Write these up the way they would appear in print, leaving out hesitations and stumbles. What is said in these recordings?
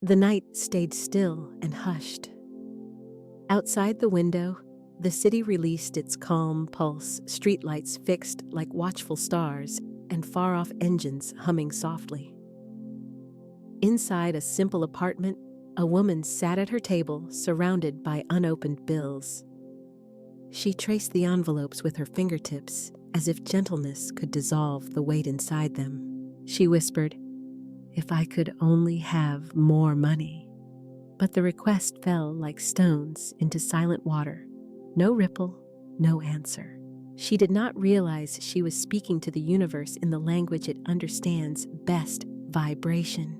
The night stayed still and hushed. Outside the window, the city released its calm pulse, streetlights fixed like watchful stars, and far-off engines humming softly. Inside a simple apartment, a woman sat at her table, surrounded by unopened bills. She traced the envelopes with her fingertips, as if gentleness could dissolve the weight inside them. She whispered, "If I could only have more money." But the request fell like stones into silent water. No ripple, no answer. She did not realize she was speaking to the universe in the language it understands best: vibration.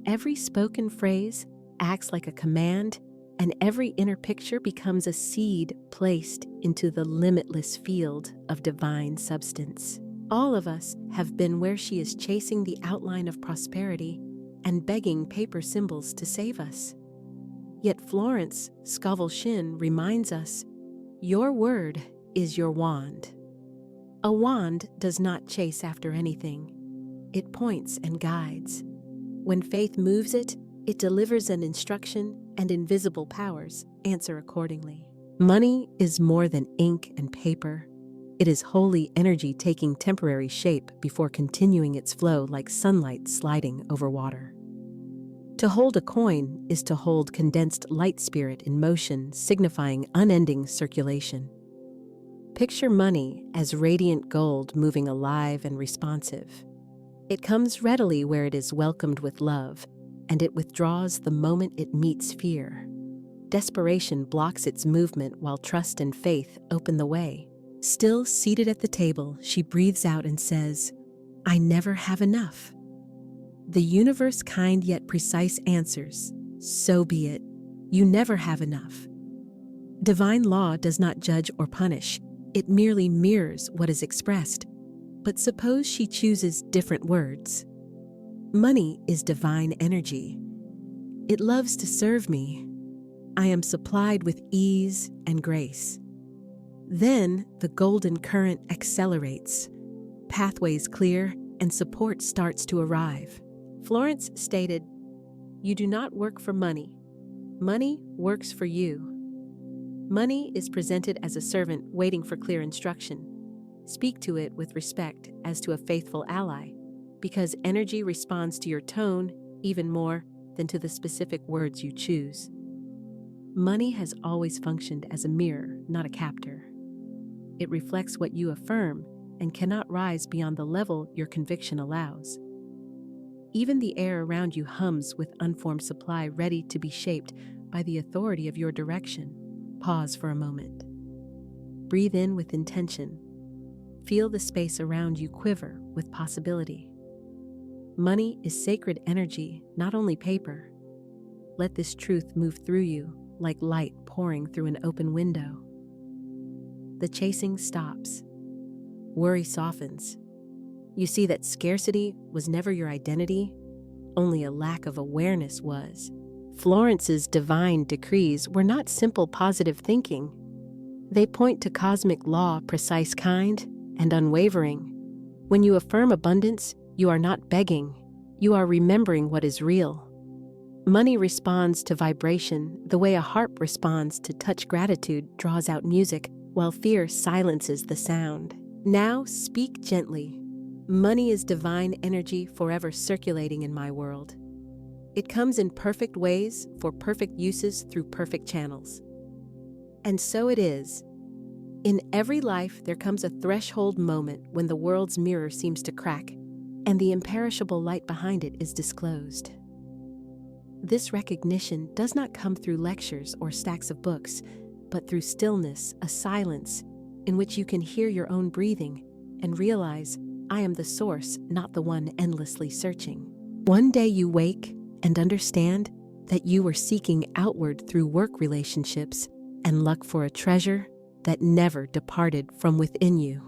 Every spoken phrase acts like a command, and every inner picture becomes a seed placed into the limitless field of divine substance. All of us have been where she is, chasing the outline of prosperity and begging paper symbols to save us. Yet Florence Scovel Shinn reminds us, your word is your wand. A wand does not chase after anything. It points and guides. When faith moves it, it delivers an instruction, and invisible powers answer accordingly. Money is more than ink and paper. It is holy energy taking temporary shape before continuing its flow like sunlight sliding over water. To hold a coin is to hold condensed light spirit in motion, signifying unending circulation. Picture money as radiant gold, moving alive and responsive. It comes readily where it is welcomed with love, and it withdraws the moment it meets fear. Desperation blocks its movement while trust and faith open the way. Still seated at the table, she breathes out and says, "I never have enough." The universe kind yet precise answers, "So be it. You never have enough." Divine law does not judge or punish. It merely mirrors what is expressed. But suppose she chooses different words. Money is divine energy. It loves to serve me. I am supplied with ease and grace. Then the golden current accelerates. Pathways clear and support starts to arrive. Florence stated, "You do not work for money. Money works for you." Money is presented as a servant waiting for clear instruction. Speak to it with respect as to a faithful ally, because energy responds to your tone even more than to the specific words you choose. Money has always functioned as a mirror, not a captor. It reflects what you affirm and cannot rise beyond the level your conviction allows. Even the air around you hums with unformed supply, ready to be shaped by the authority of your direction. Pause for a moment. Breathe in with intention. Feel the space around you quiver with possibility. Money is sacred energy, not only paper. Let this truth move through you like light pouring through an open window. The chasing stops. Worry softens. You see that scarcity was never your identity, only a lack of awareness was. Florence's divine decrees were not simple positive thinking. They point to cosmic law, precise, kind, and unwavering. When you affirm abundance, you are not begging. You are remembering what is real. Money responds to vibration the way a harp responds to touch. Gratitude draws out music, while fear silences the sound. Now speak gently. Money is divine energy forever circulating in my world. It comes in perfect ways for perfect uses through perfect channels. And so it is. In every life, there comes a threshold moment when the world's mirror seems to crack, and the imperishable light behind it is disclosed. This recognition does not come through lectures or stacks of books, but through stillness, a silence in which you can hear your own breathing and realize, I am the source, not the one endlessly searching. One day you wake and understand that you were seeking outward through work relationships and luck for a treasure that never departed from within you.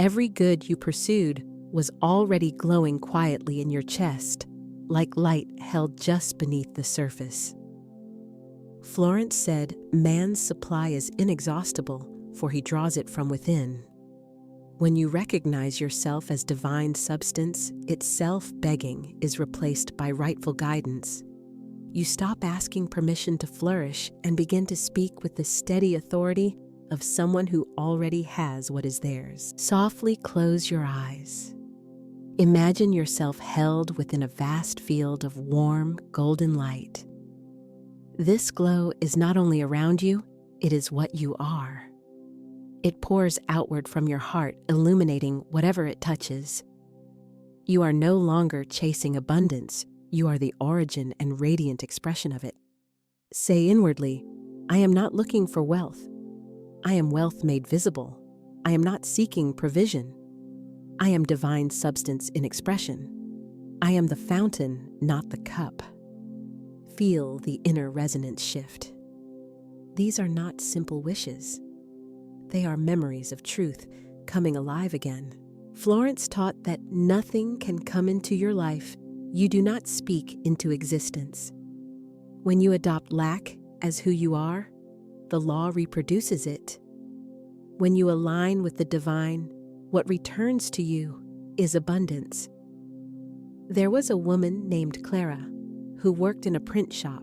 Every good you pursued was already glowing quietly in your chest, like light held just beneath the surface. Florence said, "Man's supply is inexhaustible, for he draws it from within." When you recognize yourself as divine substance, its self-begging is replaced by rightful guidance. You stop asking permission to flourish and begin to speak with the steady authority of someone who already has what is theirs. Softly close your eyes. Imagine yourself held within a vast field of warm, golden light. This glow is not only around you, it is what you are. It pours outward from your heart, illuminating whatever it touches. You are no longer chasing abundance. You are the origin and radiant expression of it. Say inwardly, I am not looking for wealth. I am wealth made visible. I am not seeking provision. I am divine substance in expression. I am the fountain, not the cup. Feel the inner resonance shift. These are not simple wishes. They are memories of truth coming alive again. Florence taught that nothing can come into your life you do not speak into existence. When you adopt lack as who you are, the law reproduces it. When you align with the divine, what returns to you is abundance. There was a woman named Clara who worked in a print shop.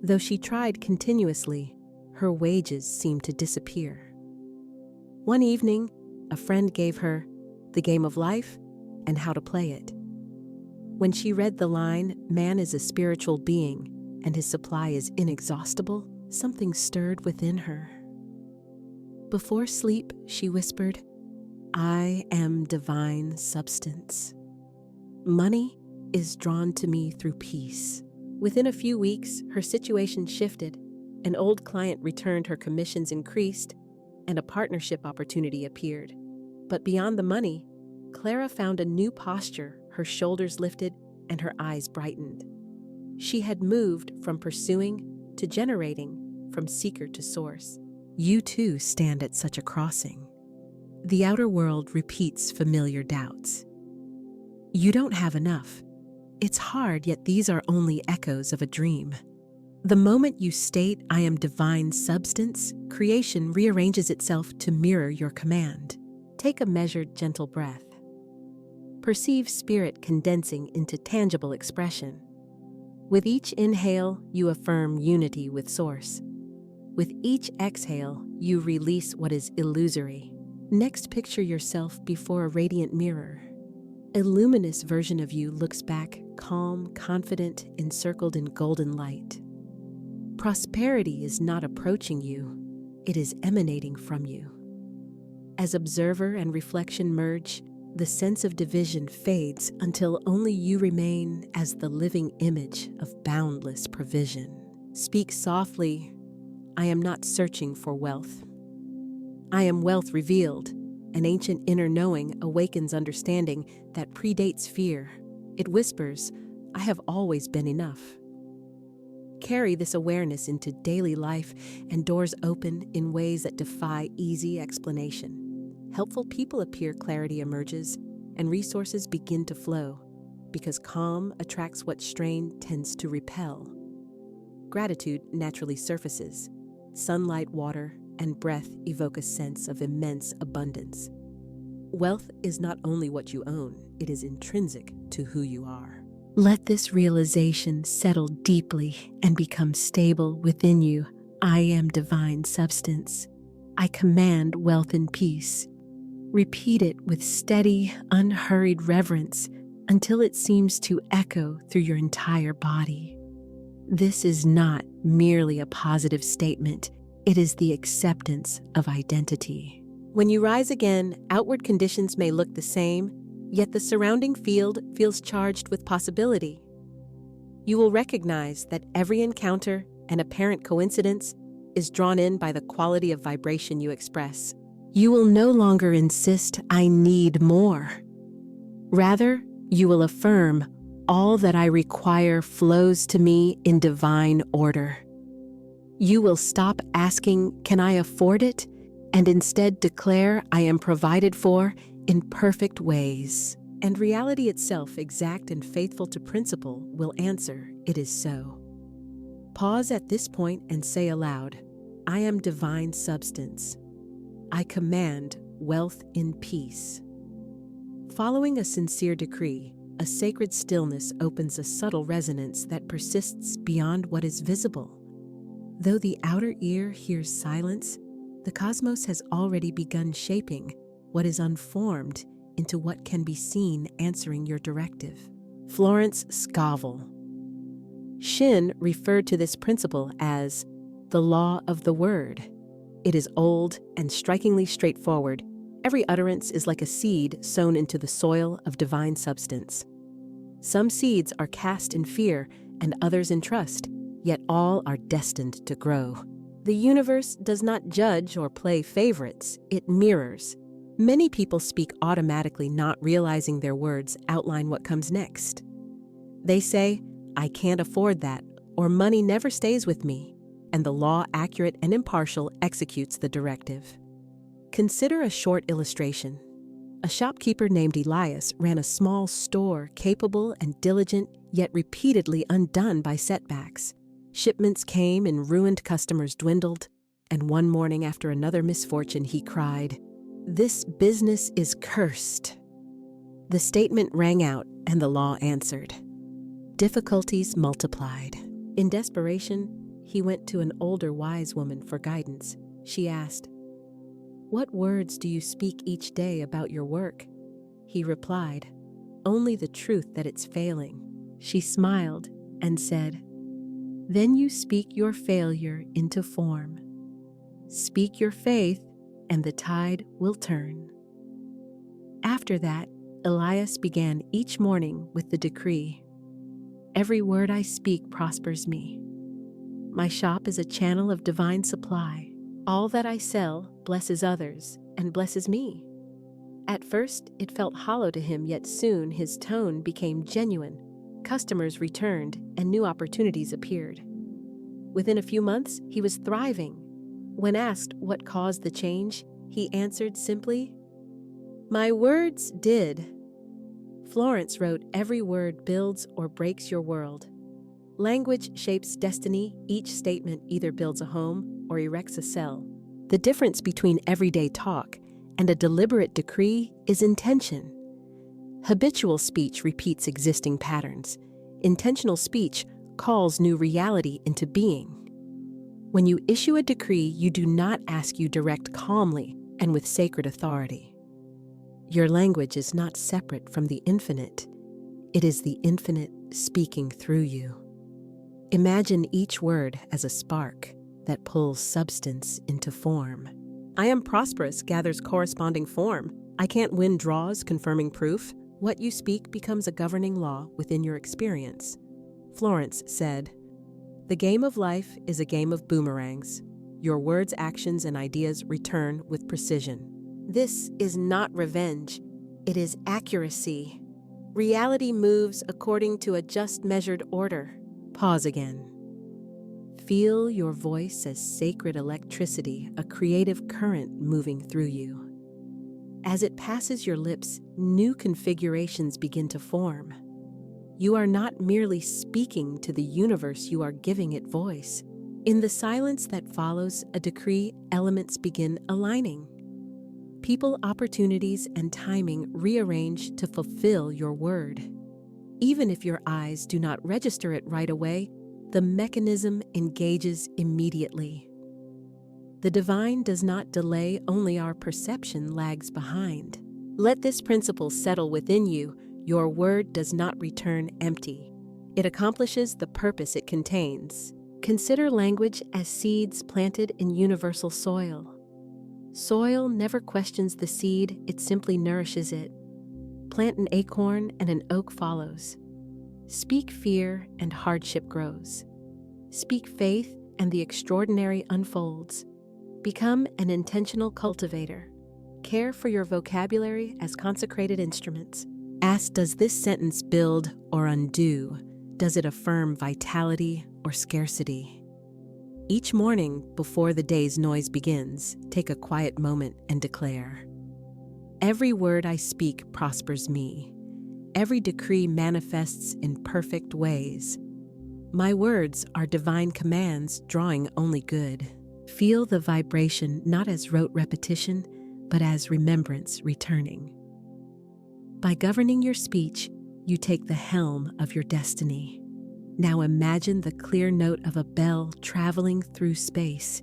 Though she tried continuously, her wages seemed to disappear. One evening, a friend gave her The Game of Life and How to Play It. When she read the line, man is a spiritual being and his supply is inexhaustible, something stirred within her. Before sleep, she whispered, I am divine substance. Money is drawn to me through peace. Within a few weeks, her situation shifted. An old client returned, her commissions increased, and a partnership opportunity appeared. But beyond the money, Clara found a new posture, her shoulders lifted and her eyes brightened. She had moved from pursuing to generating, from seeker to source. You too stand at such a crossing. The outer world repeats familiar doubts. You don't have enough. It's hard, yet these are only echoes of a dream. The moment you state, I am divine substance, creation rearranges itself to mirror your command. Take a measured, gentle breath. Perceive spirit condensing into tangible expression. With each inhale, you affirm unity with Source. With each exhale, you release what is illusory. Next, picture yourself before a radiant mirror. A luminous version of you looks back, calm, confident, encircled in golden light. Prosperity is not approaching you, it is emanating from you. As observer and reflection merge, the sense of division fades until only you remain as the living image of boundless provision. Speak softly, I am not searching for wealth. I am wealth revealed. An ancient inner knowing awakens understanding that predates fear. It whispers, I have always been enough. Carry this awareness into daily life and doors open in ways that defy easy explanation. Helpful people appear, clarity emerges, and resources begin to flow, because calm attracts what strain tends to repel. Gratitude naturally surfaces. Sunlight, water, and breath evoke a sense of immense abundance. Wealth is not only what you own, it is intrinsic to who you are. Let this realization settle deeply and become stable within you. I am divine substance. I command wealth and peace. Repeat it with steady, unhurried reverence until it seems to echo through your entire body. This is not merely a positive statement, it is the acceptance of identity. When you rise again, outward conditions may look the same, yet the surrounding field feels charged with possibility. You will recognize that every encounter and apparent coincidence is drawn in by the quality of vibration you express. You will no longer insist, I need more. Rather, you will affirm, all that I require flows to me in divine order. You will stop asking, can I afford it? And instead declare, I am provided for in perfect ways. And reality itself, exact and faithful to principle, will answer, it is so. Pause at this point and say aloud, I am divine substance. I command wealth in peace. Following a sincere decree, a sacred stillness opens a subtle resonance that persists beyond what is visible. Though the outer ear hears silence, the cosmos has already begun shaping what is unformed into what can be seen, answering your directive. Florence Scovel Shinn referred to this principle as the law of the word. It is old and strikingly straightforward. Every utterance is like a seed sown into the soil of divine substance. Some seeds are cast in fear and others in trust, yet all are destined to grow. The universe does not judge or play favorites, it mirrors. Many people speak automatically, not realizing their words outline what comes next. They say, "I can't afford that," or "money never stays with me," and the law, accurate and impartial, executes the directive. Consider a short illustration. A shopkeeper named Elias ran a small store, capable and diligent, yet repeatedly undone by setbacks. Shipments came and ruined customers dwindled, and one morning after another misfortune, he cried, "This business is cursed." The statement rang out, and the law answered. Difficulties multiplied. In desperation, he went to an older wise woman for guidance. She asked, "What words do you speak each day about your work?" He replied, "Only the truth that it's failing." She smiled and said, "Then you speak your failure into form. Speak your faith, and the tide will turn." After that, Elias began each morning with the decree, "Every word I speak prospers me. My shop is a channel of divine supply. All that I sell blesses others and blesses me." At first, it felt hollow to him, yet soon his tone became genuine. Customers returned and new opportunities appeared. Within a few months, he was thriving. When asked what caused the change, he answered simply, "My words did." Florence wrote, "Every word builds or breaks your world. Language shapes destiny. Each statement either builds a home or erects a cell. The difference between everyday talk and a deliberate decree is intention. Habitual speech repeats existing patterns. Intentional speech calls new reality into being. When you issue a decree, you do not ask, you direct calmly and with sacred authority. Your language is not separate from the infinite. It is the infinite speaking through you. Imagine each word as a spark that pulls substance into form. "I am prosperous" gathers corresponding form. "I can't win" draws confirming proof. What you speak becomes a governing law within your experience. Florence said, "The game of life is a game of boomerangs. Your words, actions, and ideas return with precision. This is not revenge. It is accuracy. Reality moves according to a just measured order." Pause again. Feel your voice as sacred electricity, a creative current moving through you. As it passes your lips, new configurations begin to form. You are not merely speaking to the universe, you are giving it voice. In the silence that follows a decree, elements begin aligning. People, opportunities, and timing rearrange to fulfill your word. Even if your eyes do not register it right away, the mechanism engages immediately. The divine does not delay, only our perception lags behind. Let this principle settle within you. Your word does not return empty. It accomplishes the purpose it contains. Consider language as seeds planted in universal soil. Soil never questions the seed, it simply nourishes it. Plant an acorn and an oak follows. Speak fear and hardship grows. Speak faith and the extraordinary unfolds. Become an intentional cultivator. Care for your vocabulary as consecrated instruments. Ask, does this sentence build or undo? Does it affirm vitality or scarcity? Each morning, before the day's noise begins, take a quiet moment and declare, "Every word I speak prospers me. Every decree manifests in perfect ways. My words are divine commands, drawing only good." Feel the vibration not as rote repetition, but as remembrance returning. By governing your speech, you take the helm of your destiny. Now imagine the clear note of a bell traveling through space.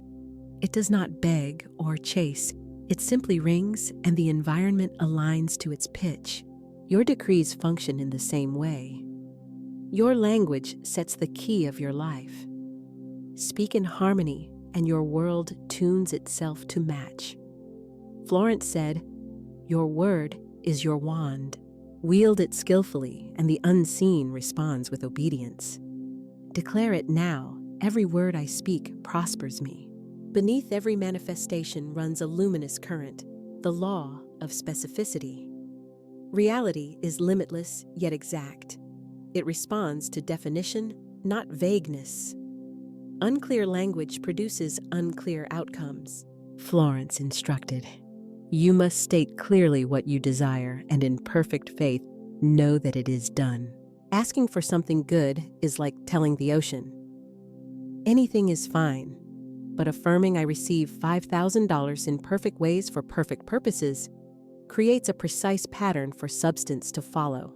It does not beg or chase. It simply rings and the environment aligns to its pitch. Your decrees function in the same way. Your language sets the key of your life. Speak in harmony and your world tunes itself to match. Florence said, "Your word is your wand. Wield it skillfully and the unseen responds with obedience. Declare it now, every word I speak prospers me." Beneath every manifestation runs a luminous current, the law of specificity. Reality is limitless yet exact. It responds to definition, not vagueness. Unclear language produces unclear outcomes. Florence instructed, "You must state clearly what you desire and in perfect faith know that it is done." Asking for something good is like telling the ocean, "Anything is fine," but affirming I receive $5,000 in perfect ways for perfect purposes creates a precise pattern for substance to follow.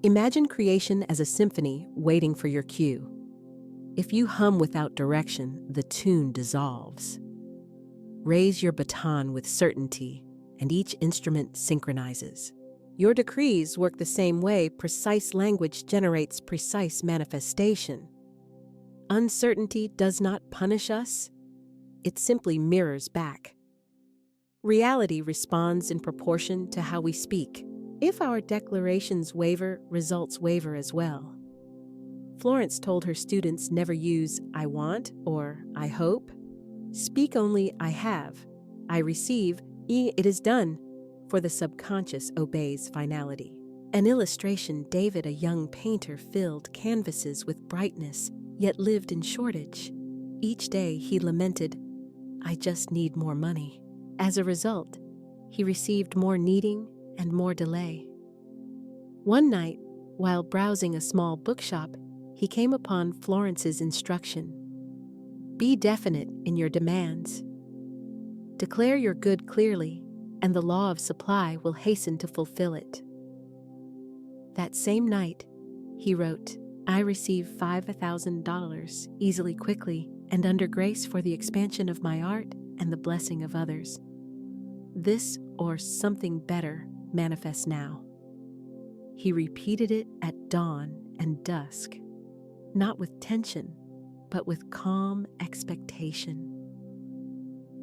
Imagine creation as a symphony waiting for your cue. If you hum without direction, the tune dissolves. Raise your baton with certainty, and each instrument synchronizes. Your decrees work the same way. Precise language generates precise manifestation. Uncertainty does not punish us, it simply mirrors back. Reality responds in proportion to how we speak. If our declarations waver, results waver as well. Florence told her students never use "I want" or "I hope." Speak only "I have," "I receive," "It is done," for the subconscious obeys finality. An illustration: David, a young painter, filled canvases with brightness, yet lived in shortage. Each day he lamented, "I just need more money." As a result, he received more needing and more delay. One night, while browsing a small bookshop, he came upon Florence's instruction. Be definite in your demands. Declare your good clearly, and the law of supply will hasten to fulfill it. That same night, he wrote, "I receive $5,000 easily, quickly, and under grace for the expansion of my art and the blessing of others. This or something better manifests now." He repeated it at dawn and dusk, not with tension, but with calm expectation.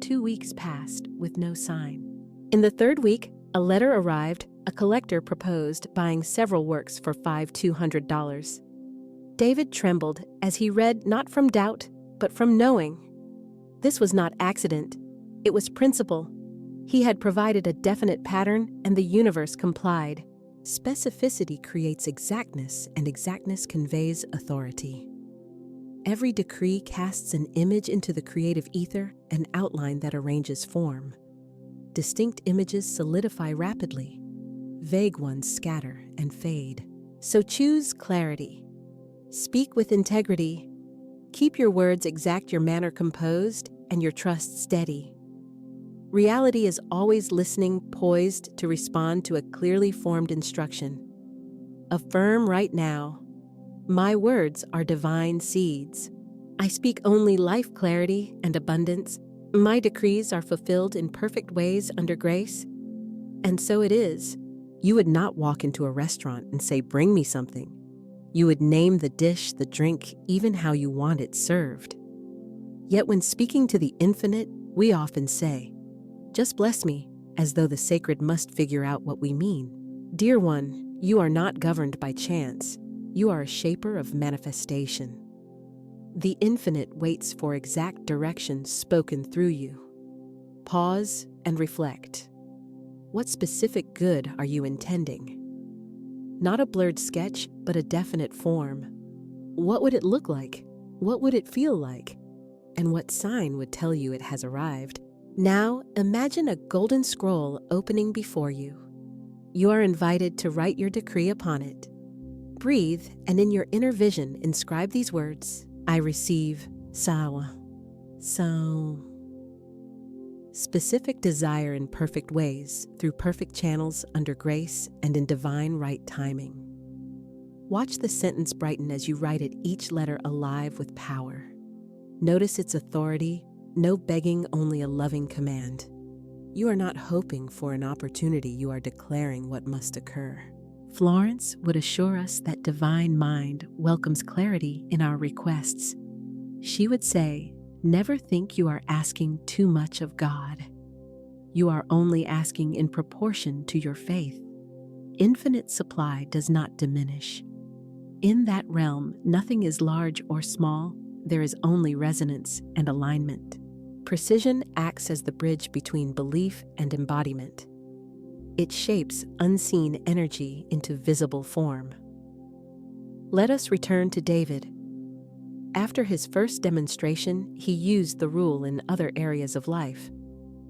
2 weeks passed with no sign. In the third week, a letter arrived. A collector proposed buying several works for $200. David trembled as he read, not from doubt, but from knowing. This was not accident, it was principle. He had provided a definite pattern, and the universe complied. Specificity creates exactness, and exactness conveys authority. Every decree casts an image into the creative ether, an outline that arranges form. Distinct images solidify rapidly. Vague ones scatter and fade. So choose clarity. Speak with integrity. Keep your words exact, your manner composed, and your trust steady. Reality is always listening, poised to respond to a clearly formed instruction. Affirm right now, my words are divine seeds. I speak only life, clarity, and abundance. My decrees are fulfilled in perfect ways under grace. And so it is. You would not walk into a restaurant and say, "Bring me something." You would name the dish, the drink, even how you want it served. Yet when speaking to the infinite, we often say, "Just bless me," as though the sacred must figure out what we mean. Dear one, you are not governed by chance. You are a shaper of manifestation. The infinite waits for exact direction spoken through you. Pause and reflect. What specific good are you intending? Not a blurred sketch, but a definite form. What would it look like? What would it feel like? And what sign would tell you it has arrived? Now, imagine a golden scroll opening before you. You are invited to write your decree upon it. Breathe, and in your inner vision, inscribe these words: I receive Sawa. So, specific desire in perfect ways, through perfect channels, under grace, and in divine right timing. Watch the sentence brighten as you write it, each letter alive with power. Notice its authority, no begging, only a loving command. You are not hoping for an opportunity, you are declaring what must occur. Florence would assure us that divine mind welcomes clarity in our requests. She would say, never think you are asking too much of God. You are only asking in proportion to your faith. Infinite supply does not diminish. In that realm, nothing is large or small, there is only resonance and alignment. Precision acts as the bridge between belief and embodiment. It shapes unseen energy into visible form. Let us return to David. After his first demonstration, he used the rule in other areas of life.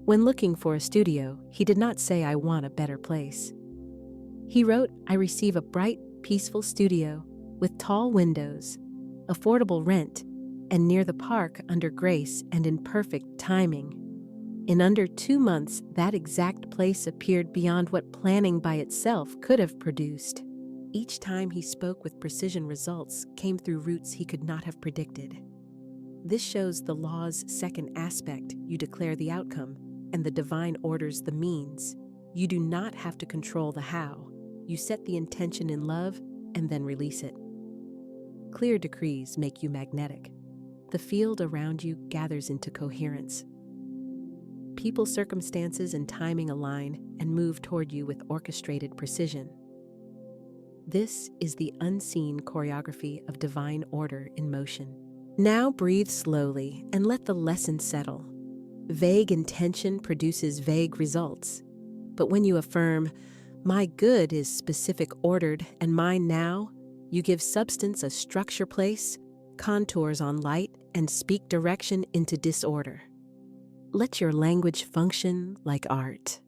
When looking for a studio, he did not say, "I want a better place." He wrote, "I receive a bright, peaceful studio with tall windows, affordable rent, and near the park, under grace and in perfect timing." In under 2 months, that exact place appeared beyond what planning by itself could have produced. Each time he spoke with precision, results came through routes he could not have predicted. This shows the law's second aspect: you declare the outcome, and the divine orders the means. You do not have to control the how. You set the intention in love and then release it. Clear decrees make you magnetic. The field around you gathers into coherence. People, circumstances, and timing align and move toward you with orchestrated precision. This is the unseen choreography of divine order in motion. Now breathe slowly and let the lesson settle. Vague intention produces vague results. But when you affirm, "My good is specific, ordered, and mine now," you give substance a structure, place contours on light, and speak direction into disorder. Let your language function like art.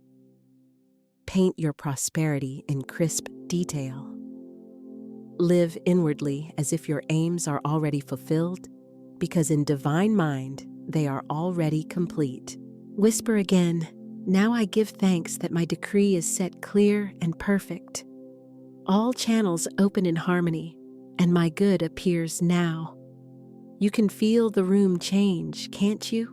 Paint your prosperity in crisp detail. Live inwardly as if your aims are already fulfilled, because in divine mind, they are already complete. Whisper again, "Now I give thanks that my decree is set clear and perfect. All channels open in harmony, and my good appears now." You can feel the room change, can't you?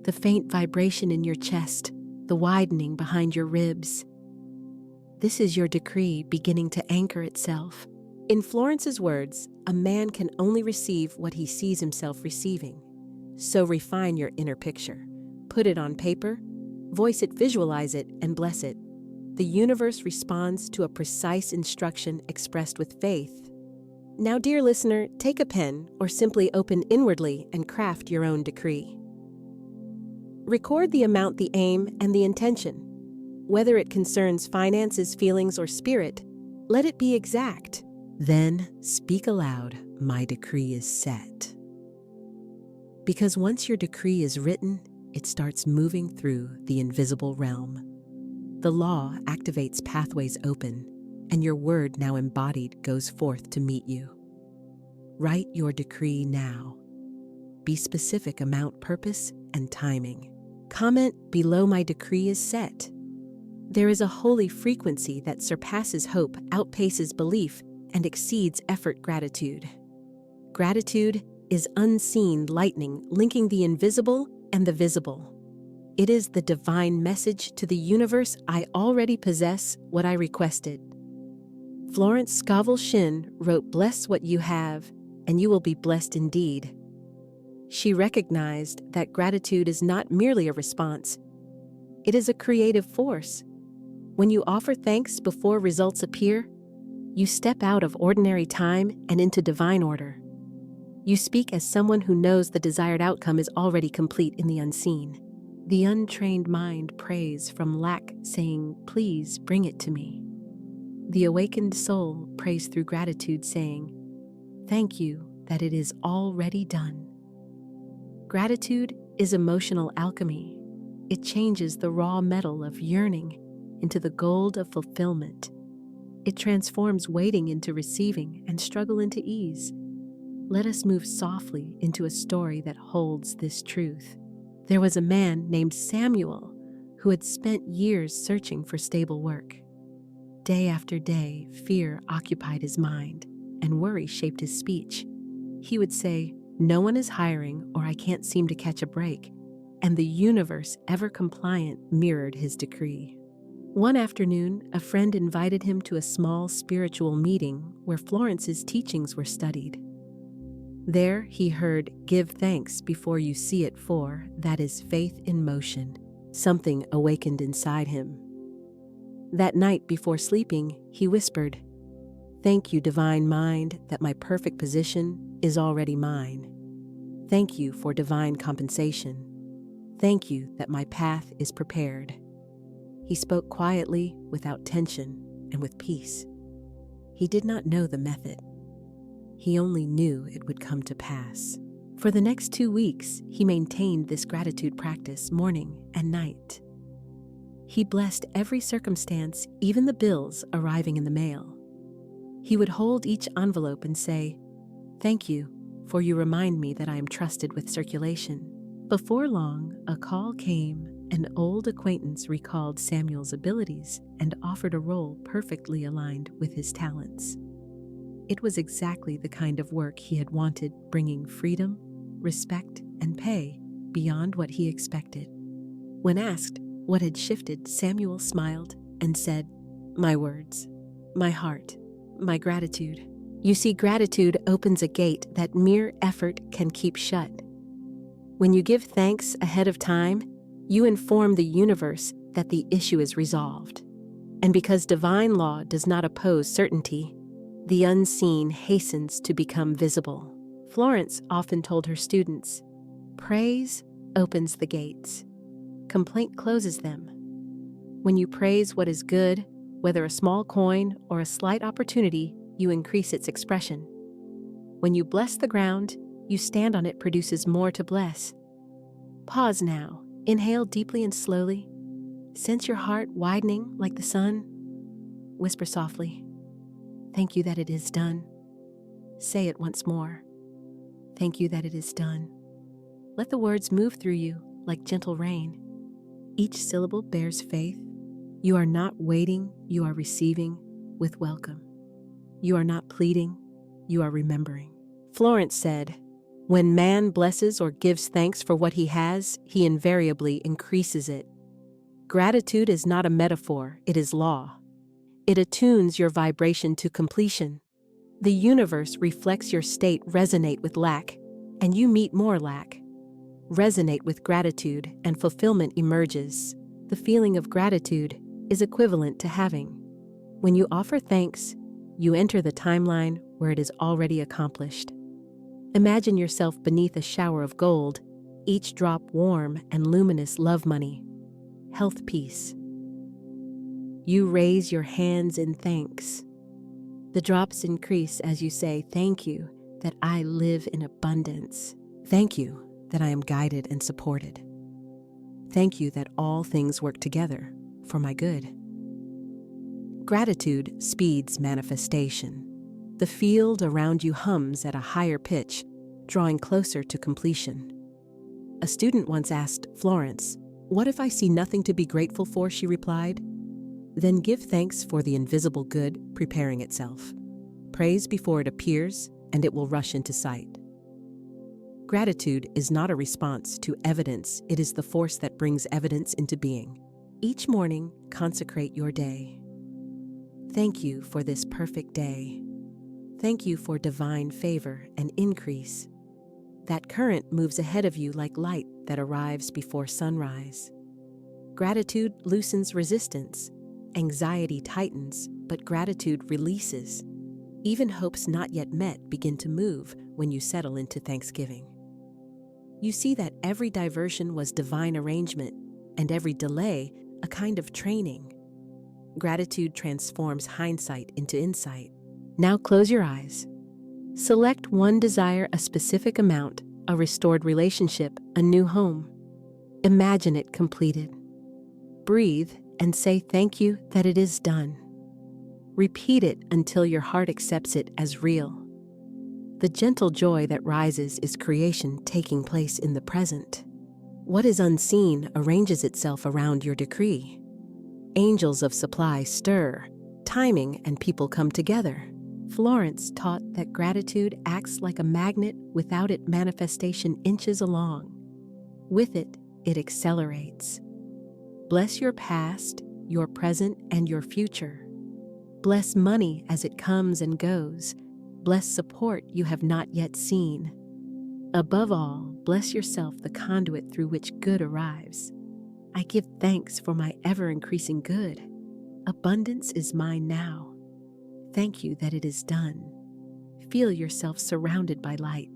The faint vibration in your chest, the widening behind your ribs. This is your decree beginning to anchor itself. In Florence's words, a man can only receive what he sees himself receiving. So refine your inner picture. Put it on paper, voice it, visualize it, and bless it. The universe responds to a precise instruction expressed with faith. Now, dear listener, take a pen or simply open inwardly and craft your own decree. Record the amount, the aim, and the intention. Whether it concerns finances, feelings, or spirit, let it be exact. Then speak aloud, "My decree is set." Because once your decree is written, it starts moving through the invisible realm. The law activates pathways open, and your word, now embodied, goes forth to meet you. Write your decree now. Be specific, amount, purpose, and timing. Comment below, "My decree is set." There is a holy frequency that surpasses hope, outpaces belief, and exceeds effort. Gratitude. Gratitude is unseen lightning linking the invisible and the visible. It is the divine message to the universe: I already possess what I requested. Florence Scovel Shinn wrote, "Bless what you have, and you will be blessed indeed." She recognized that gratitude is not merely a response. It is a creative force. When you offer thanks before results appear, you step out of ordinary time and into divine order. You speak as someone who knows the desired outcome is already complete in the unseen. The untrained mind prays from lack, saying, "Please bring it to me." The awakened soul prays through gratitude, saying, "Thank you that it is already done." Gratitude is emotional alchemy. It changes the raw metal of yearning into the gold of fulfillment. It transforms waiting into receiving and struggle into ease. Let us move softly into a story that holds this truth. There was a man named Samuel who had spent years searching for stable work. Day after day, fear occupied his mind, and worry shaped his speech. He would say, "No one is hiring, or I can't seem to catch a break," and the universe, ever compliant, mirrored his decree. One afternoon, a friend invited him to a small spiritual meeting where Florence's teachings were studied. There he heard, "Give thanks before you see it, for that is faith in motion." Something awakened inside him. That night before sleeping, he whispered, "Thank you, Divine Mind, that my perfect position is already mine. Thank you for divine compensation. Thank you that my path is prepared." He spoke quietly, without tension, and with peace. He did not know the method. He only knew it would come to pass. For the next 2 weeks, he maintained this gratitude practice morning and night. He blessed every circumstance, even the bills arriving in the mail. He would hold each envelope and say, "Thank you, for you remind me that I am trusted with circulation." Before long, a call came. An old acquaintance recalled Samuel's abilities and offered a role perfectly aligned with his talents. It was exactly the kind of work he had wanted, bringing freedom, respect, and pay beyond what he expected. When asked what had shifted, Samuel smiled and said, "My words, my heart, my gratitude." You see, gratitude opens a gate that mere effort can keep shut. When you give thanks ahead of time, you inform the universe that the issue is resolved. And because divine law does not oppose certainty, the unseen hastens to become visible. Florence often told her students, "Praise opens the gates. Complaint closes them." When you praise what is good, whether a small coin or a slight opportunity, you increase its expression. When you bless the ground, you stand on it produces more to bless. Pause now. Inhale deeply and slowly. Sense your heart widening like the sun. Whisper softly, "Thank you that it is done." Say it once more. "Thank you that it is done." Let the words move through you like gentle rain. Each syllable bears faith. You are not waiting, you are receiving with welcome. You are not pleading, you are remembering. Florence said, "When man blesses or gives thanks for what he has, he invariably increases it." Gratitude is not a metaphor, it is law. It attunes your vibration to completion. The universe reflects your state. Resonate with lack, and you meet more lack. Resonate with gratitude, and fulfillment emerges. The feeling of gratitude is equivalent to having. When you offer thanks, you enter the timeline where it is already accomplished. Imagine yourself beneath a shower of gold, each drop warm and luminous love money, health peace. You raise your hands in thanks. The drops increase as you say, "Thank you that I live in abundance. Thank you that I am guided and supported. Thank you that all things work together for my good." Gratitude speeds manifestation. The field around you hums at a higher pitch, drawing closer to completion. A student once asked Florence, "What if I see nothing to be grateful for?" She replied, "Then give thanks for the invisible good preparing itself. Praise before it appears, and it will rush into sight." Gratitude is not a response to evidence, it is the force that brings evidence into being. Each morning, consecrate your day. Thank you for this perfect day. Thank you for divine favor and increase. That current moves ahead of you like light that arrives before sunrise. Gratitude loosens resistance. Anxiety tightens, but gratitude releases. Even hopes not yet met begin to move when you settle into thanksgiving. You see that every diversion was divine arrangement, and every delay a kind of training. Gratitude transforms hindsight into insight. Now close your eyes. Select one desire, a specific amount, a restored relationship, a new home. Imagine it completed. Breathe and say thank you that it is done. Repeat it until your heart accepts it as real. The gentle joy that rises is creation taking place in the present. What is unseen arranges itself around your decree. Angels of supply stir, timing and people come together. Florence taught that gratitude acts like a magnet. Without it, manifestation inches along. With it, it accelerates. Bless your past, your present, and your future. Bless money as it comes and goes. Bless support you have not yet seen. Above all, bless yourself, the conduit through which good arrives. I give thanks for my ever-increasing good. Abundance is mine now. Thank you that it is done. Feel yourself surrounded by light.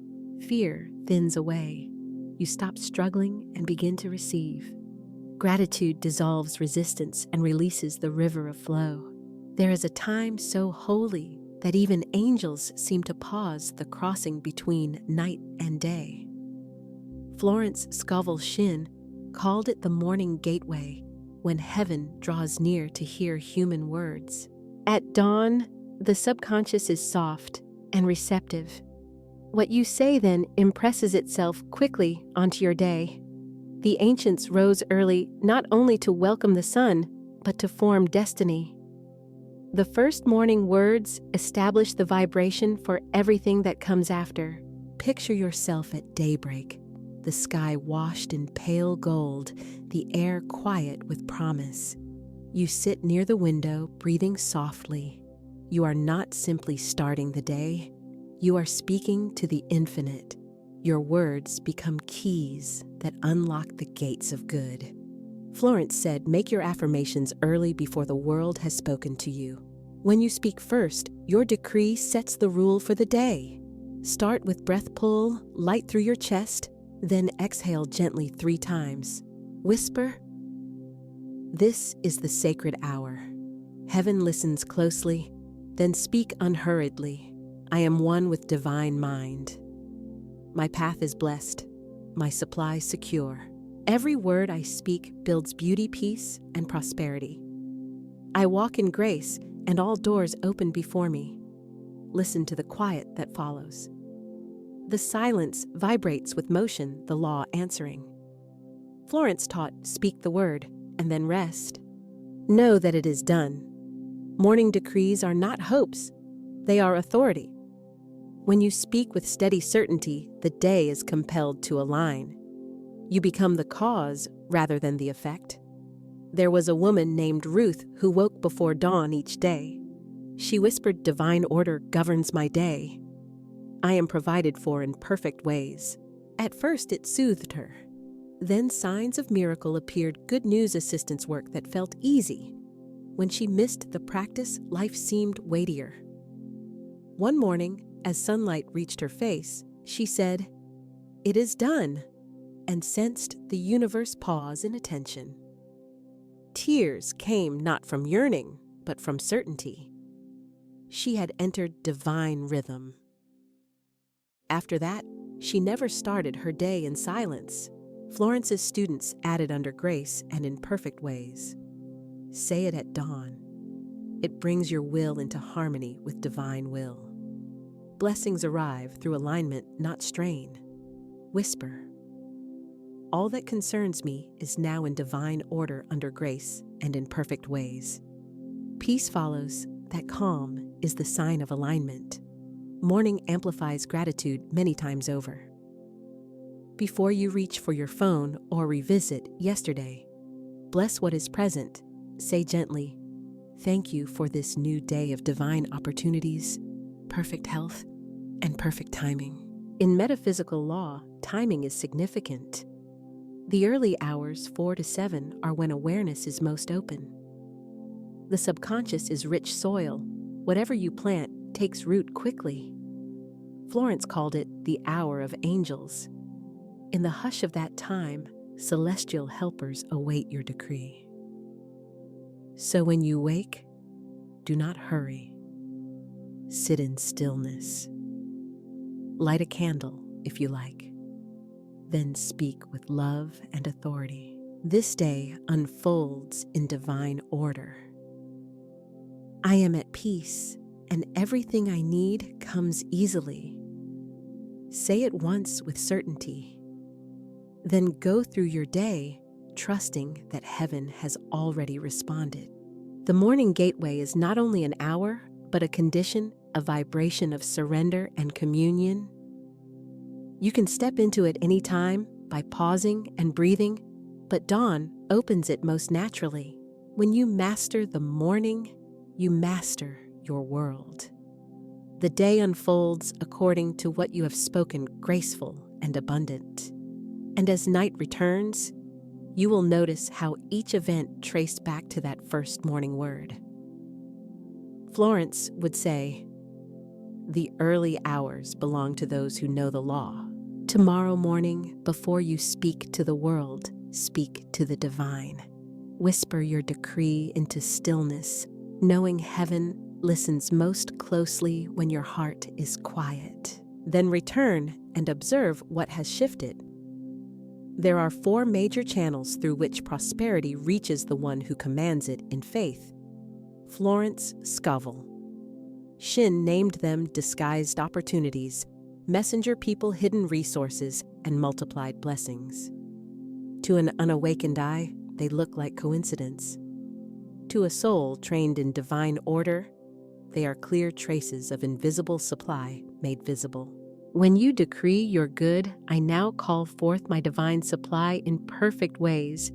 Fear thins away. You stop struggling and begin to receive. Gratitude dissolves resistance and releases the river of flow. There is a time so holy that even angels seem to pause the crossing between night and day. Florence Scovel Shinn called it the morning gateway, when heaven draws near to hear human words. At dawn, the subconscious is soft and receptive. What you say then impresses itself quickly onto your day. The ancients rose early not only to welcome the sun, but to form destiny. The first morning words establish the vibration for everything that comes after. Picture yourself at daybreak, the sky washed in pale gold, the air quiet with promise. You sit near the window, breathing softly. You are not simply starting the day. You are speaking to the infinite. Your words become keys that unlock the gates of good. Florence said, make your affirmations early before the world has spoken to you. When you speak first, your decree sets the rule for the day. Start with breath pull, light through your chest, then exhale gently 3 times. Whisper, "This is the sacred hour." Heaven listens closely, then speak unhurriedly. I am one with divine mind. My path is blessed, my supply secure. Every word I speak builds beauty, peace, and prosperity. I walk in grace, and all doors open before me. Listen to the quiet that follows. The silence vibrates with motion, the law answering. Florence taught, speak the word, and then rest. Know that it is done. Morning decrees are not hopes, they are authority. When you speak with steady certainty, the day is compelled to align. You become the cause rather than the effect. There was a woman named Ruth who woke before dawn each day. She whispered, divine order governs my day. I am provided for in perfect ways. At first it soothed her. Then signs of miracle appeared, good news assistance work that felt easy. When she missed the practice, life seemed weightier. One morning, as sunlight reached her face, she said, "It is done," and sensed the universe pause in attention. Tears came not from yearning, but from certainty. She had entered divine rhythm. After that, she never started her day in silence. Florence's students added under grace and in perfect ways. Say it at dawn. It brings your will into harmony with divine will. Blessings arrive through alignment, not strain. Whisper. All that concerns me is now in divine order under grace and in perfect ways. Peace follows. That calm is the sign of alignment. Morning amplifies gratitude many times over. Before you reach for your phone or revisit yesterday, bless what is present. Say gently, thank you for this new day of divine opportunities, perfect health, and perfect timing. In metaphysical law, timing is significant. The early hours, 4 to 7, are when awareness is most open. The subconscious is rich soil. Whatever you plant takes root quickly. Florence called it the hour of angels. In the hush of that time, celestial helpers await your decree. So when you wake, do not hurry. Sit in stillness. Light a candle if you like. Then speak with love and authority. This day unfolds in divine order. I am at peace, and everything I need comes easily. Say it once with certainty. Then go through your day trusting that heaven has already responded. The morning gateway is not only an hour, but a condition, a vibration of surrender and communion. You can step into it any time by pausing and breathing, but dawn opens it most naturally. When you master the morning, you master your world. The day unfolds according to what you have spoken, graceful and abundant. And as night returns, you will notice how each event traced back to that first morning word. Florence would say, "The early hours belong to those who know the law." Tomorrow morning, before you speak to the world, speak to the divine. Whisper your decree into stillness, knowing heaven listens most closely when your heart is quiet. Then return and observe what has shifted. There are 4 major channels through which prosperity reaches the one who commands it in faith. Florence Scovel Shinn named them disguised opportunities, messenger people, hidden resources, and multiplied blessings. To an unawakened eye, they look like coincidence. To a soul trained in divine order, they are clear traces of invisible supply made visible. When you decree your good, I now call forth my divine supply in perfect ways.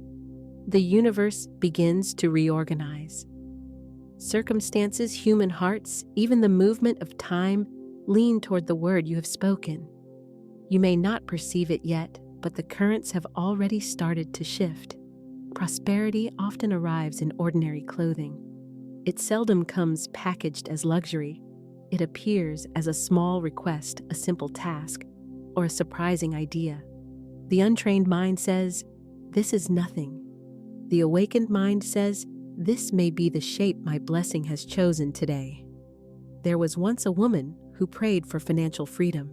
The universe begins to reorganize. Circumstances, human hearts, even the movement of time lean toward the word you have spoken. You may not perceive it yet, but the currents have already started to shift. Prosperity often arrives in ordinary clothing. It seldom comes packaged as luxury. It appears as a small request, a simple task, or a surprising idea. The untrained mind says, "This is nothing." The awakened mind says, "This may be the shape my blessing has chosen today." There was once a woman who prayed for financial freedom.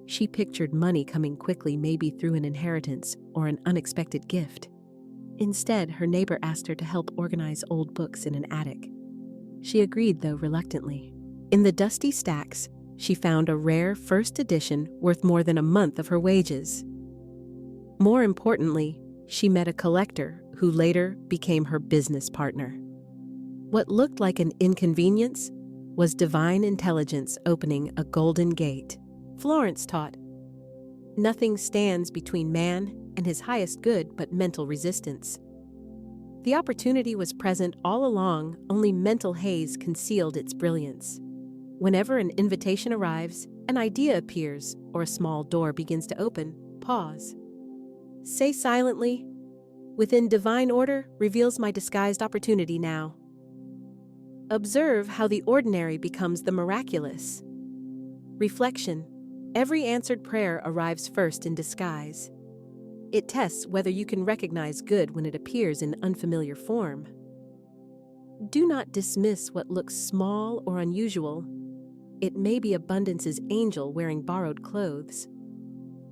She pictured money coming quickly, maybe through an inheritance or an unexpected gift. Instead, her neighbor asked her to help organize old books in an attic. She agreed, though reluctantly. In the dusty stacks, she found a rare first edition worth more than a month of her wages. More importantly, she met a collector who later became her business partner. What looked like an inconvenience was divine intelligence opening a golden gate. Florence taught, "Nothing stands between man and his highest good but mental resistance." The opportunity was present all along, only mental haze concealed its brilliance. Whenever an invitation arrives, an idea appears, or a small door begins to open, pause. Say silently, "Within divine order reveals my disguised opportunity now." Observe how the ordinary becomes the miraculous. Reflection: every answered prayer arrives first in disguise. It tests whether you can recognize good when it appears in unfamiliar form. Do not dismiss what looks small or unusual. It may be abundance's angel wearing borrowed clothes.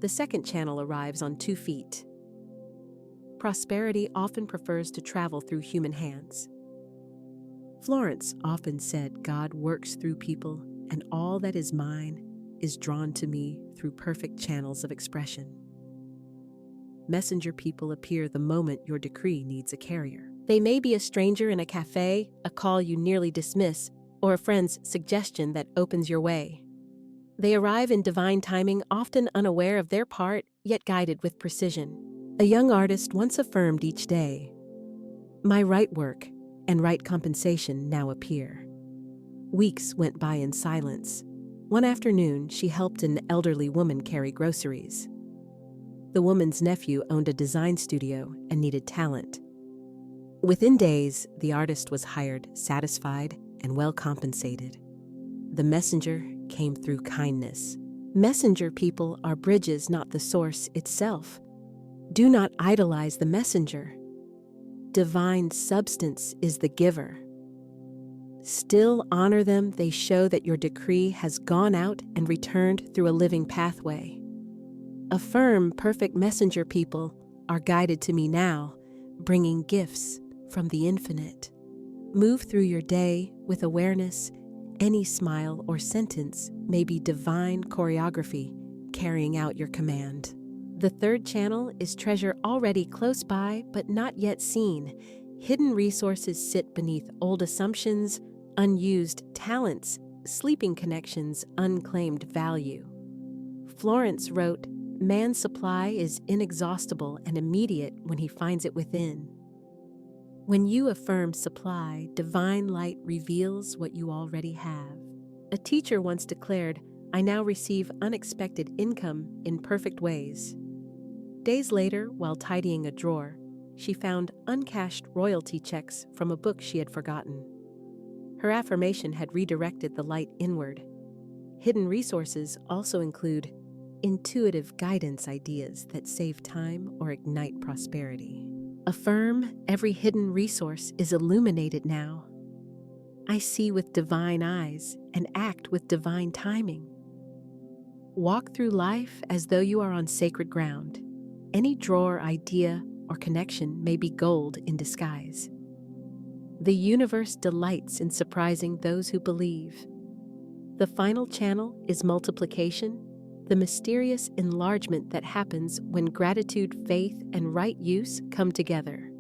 The second channel arrives on 2 feet. Prosperity often prefers to travel through human hands. Florence often said, "God works through people, and all that is mine is drawn to me through perfect channels of expression." Messenger people appear the moment your decree needs a carrier. They may be a stranger in a cafe, a call you nearly dismiss, or a friend's suggestion that opens your way. They arrive in divine timing, often unaware of their part, yet guided with precision. A young artist once affirmed each day, "My right work and right compensation now appear." Weeks went by in silence. One afternoon, she helped an elderly woman carry groceries. The woman's nephew owned a design studio and needed talent. Within days, the artist was hired, satisfied, and well compensated. The messenger came through kindness. Messenger people are bridges, not the source itself. Do not idolize the messenger. Divine substance is the giver. Still honor them. They show that your decree has gone out and returned through a living pathway. Affirm, perfect messenger people are guided to me now, bringing gifts from the infinite. Move through your day with awareness. Any smile or sentence may be divine choreography, carrying out your command. The third channel is treasure already close by but not yet seen. Hidden resources sit beneath old assumptions, unused talents, sleeping connections, unclaimed value. Florence wrote, "Man's supply is inexhaustible and immediate when he finds it within." When you affirm supply, divine light reveals what you already have. A teacher once declared, "I now receive unexpected income in perfect ways." Days later, while tidying a drawer, she found uncashed royalty checks from a book she had forgotten. Her affirmation had redirected the light inward. Hidden resources also include intuitive guidance ideas that save time or ignite prosperity. Affirm, every hidden resource is illuminated now. I see with divine eyes and act with divine timing. Walk through life as though you are on sacred ground. Any drawer, idea, or connection may be gold in disguise. The universe delights in surprising those who believe. The final channel is multiplication, the mysterious enlargement that happens when gratitude, faith, and right use come together.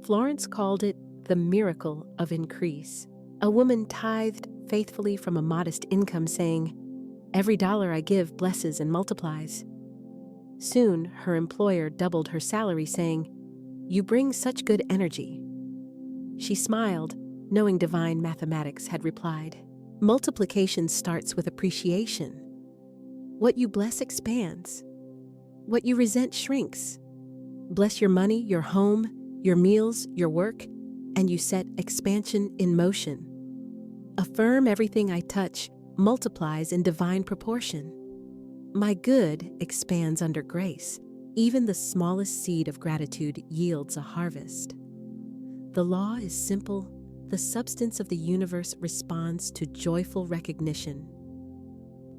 Florence called it the miracle of increase. A woman tithed faithfully from a modest income, saying, "Every dollar I give blesses and multiplies." Soon, her employer doubled her salary, saying, "You bring such good energy." She smiled, knowing divine mathematics had replied. Multiplication starts with appreciation. What you bless expands. What you resent shrinks. Bless your money, your home, your meals, your work, and you set expansion in motion. Affirm, everything I touch multiplies in divine proportion. My good expands under grace. Even the smallest seed of gratitude yields a harvest. The law is simple. The substance of the universe responds to joyful recognition.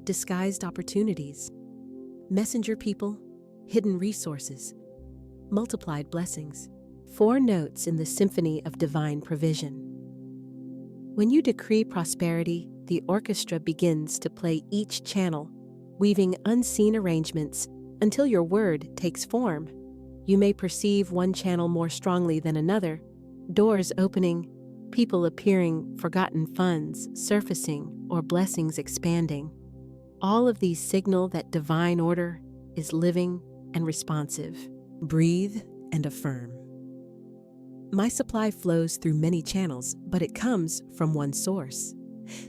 Disguised opportunities, messenger people, hidden resources, multiplied blessings. 4 notes in the symphony of divine provision. When you decree prosperity, the orchestra begins to play each channel, weaving unseen arrangements until your word takes form. You may perceive one channel more strongly than another, doors opening, people appearing, forgotten funds surfacing, or blessings expanding. All of these signal that divine order is living and responsive. Breathe and affirm. My supply flows through many channels, but it comes from one source.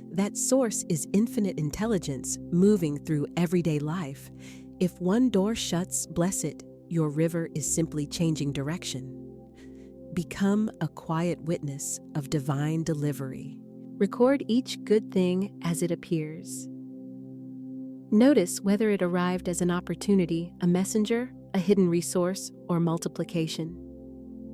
That source is infinite intelligence moving through everyday life. If one door shuts, bless it. Your river is simply changing direction. Become a quiet witness of divine delivery. Record each good thing as it appears. Notice whether it arrived as an opportunity, a messenger, a hidden resource, or multiplication.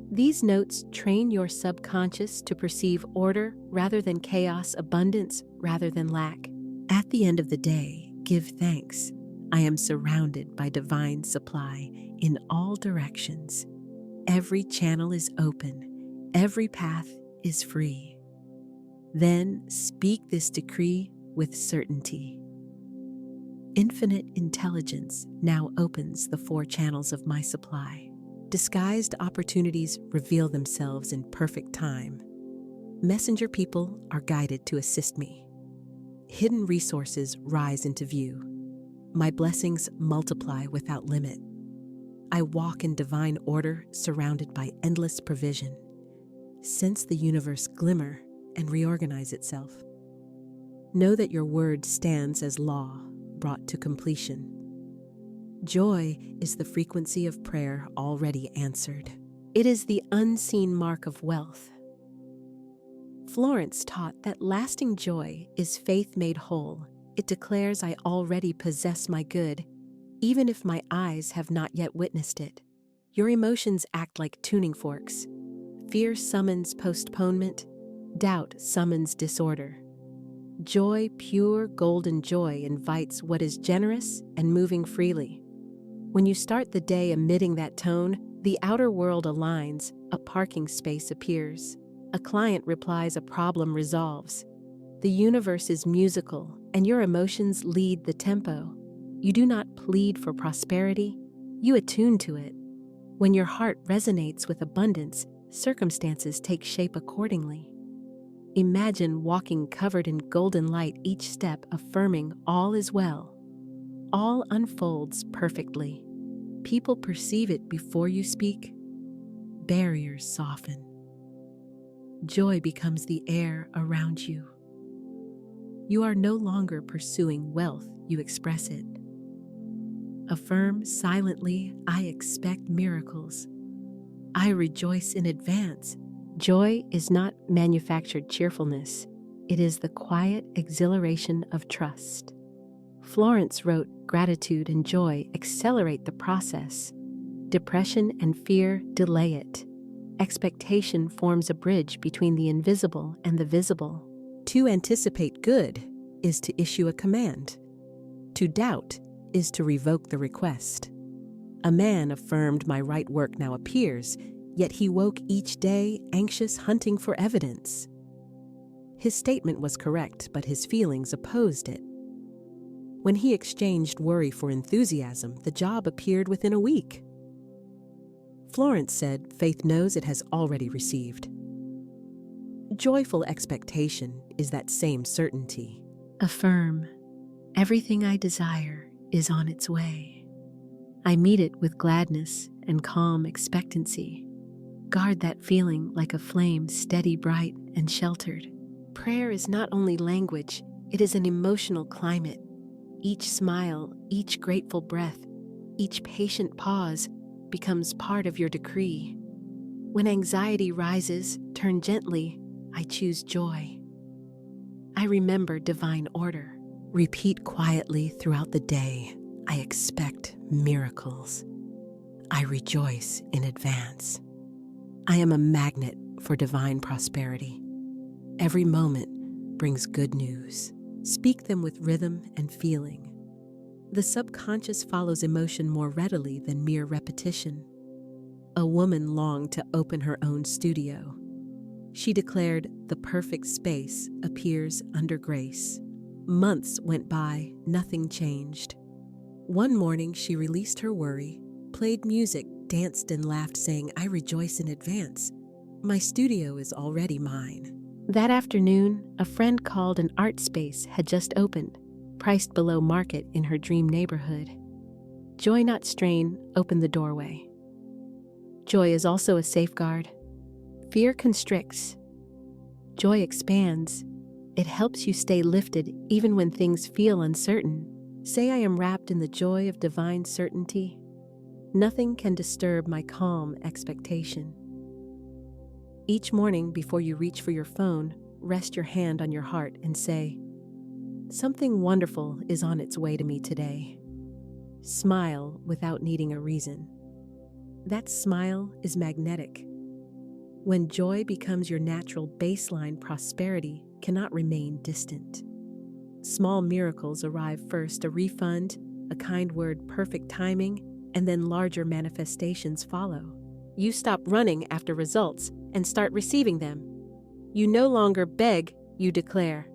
These notes train your subconscious to perceive order rather than chaos, abundance rather than lack. At the end of the day, give thanks. I am surrounded by divine supply in all directions. Every channel is open. Every path is free. Then speak this decree with certainty. Infinite intelligence now opens the 4 channels of my supply. Disguised opportunities reveal themselves in perfect time. Messenger people are guided to assist me. Hidden resources rise into view. My blessings multiply without limit. I walk in divine order, surrounded by endless provision. Sense the universe glimmer and reorganize itself. Know that your word stands as law, brought to completion. Joy is the frequency of prayer already answered. It is the unseen mark of wealth. Florence taught that lasting joy is faith made whole. It declares I already possess my good, even if my eyes have not yet witnessed it. Your emotions act like tuning forks. Fear summons postponement. Doubt summons disorder. Joy, pure golden joy, invites what is generous and moving freely. When you start the day emitting that tone, the outer world aligns, a parking space appears. A client replies, a problem resolves. The universe is musical, and your emotions lead the tempo. You do not plead for prosperity, you attune to it. When your heart resonates with abundance, circumstances take shape accordingly. Imagine walking covered in golden light, each step affirming all is well. All unfolds perfectly. People perceive it before you speak. Barriers soften. Joy becomes the air around you. You are no longer pursuing wealth, you express it. Affirm silently, I expect miracles. I rejoice in advance. Joy is not manufactured cheerfulness. It is the quiet exhilaration of trust. Florence wrote, gratitude and joy accelerate the process. Depression and fear delay it. Expectation forms a bridge between the invisible and the visible. To anticipate good is to issue a command. To doubt is to revoke the request. A man affirmed, my right work now appears, yet he woke each day anxious, hunting for evidence. His statement was correct, but his feelings opposed it. When he exchanged worry for enthusiasm, the job appeared within a week. Florence said, faith knows it has already received. Joyful expectation is that same certainty. Affirm, everything I desire is on its way. I meet it with gladness and calm expectancy. Guard that feeling like a flame, steady, bright, and sheltered. Prayer is not only language, it is an emotional climate. Each smile, each grateful breath, each patient pause becomes part of your decree. When anxiety rises, turn gently, I choose joy. I remember divine order. Repeat quietly throughout the day, I expect miracles. I rejoice in advance. I am a magnet for divine prosperity. Every moment brings good news. Speak them with rhythm and feeling. The subconscious follows emotion more readily than mere repetition. A woman longed to open her own studio. She declared, the perfect space appears under grace. Months went by, nothing changed. One morning she released her worry, played music, danced and laughed, saying, I rejoice in advance. My studio is already mine. That afternoon, a friend called an art space had just opened, priced below market in her dream neighborhood. Joy, not strain, opened the doorway. Joy is also a safeguard. Fear constricts. Joy expands. It helps you stay lifted even when things feel uncertain. Say, I am wrapped in the joy of divine certainty. Nothing can disturb my calm expectation. Each morning before you reach for your phone, rest your hand on your heart and say, something wonderful is on its way to me today. Smile without needing a reason. That smile is magnetic. When joy becomes your natural baseline, prosperity cannot remain distant. Small miracles arrive first, a refund, a kind word, perfect timing, and then larger manifestations follow. You stop running after results and start receiving them. You no longer beg, you declare.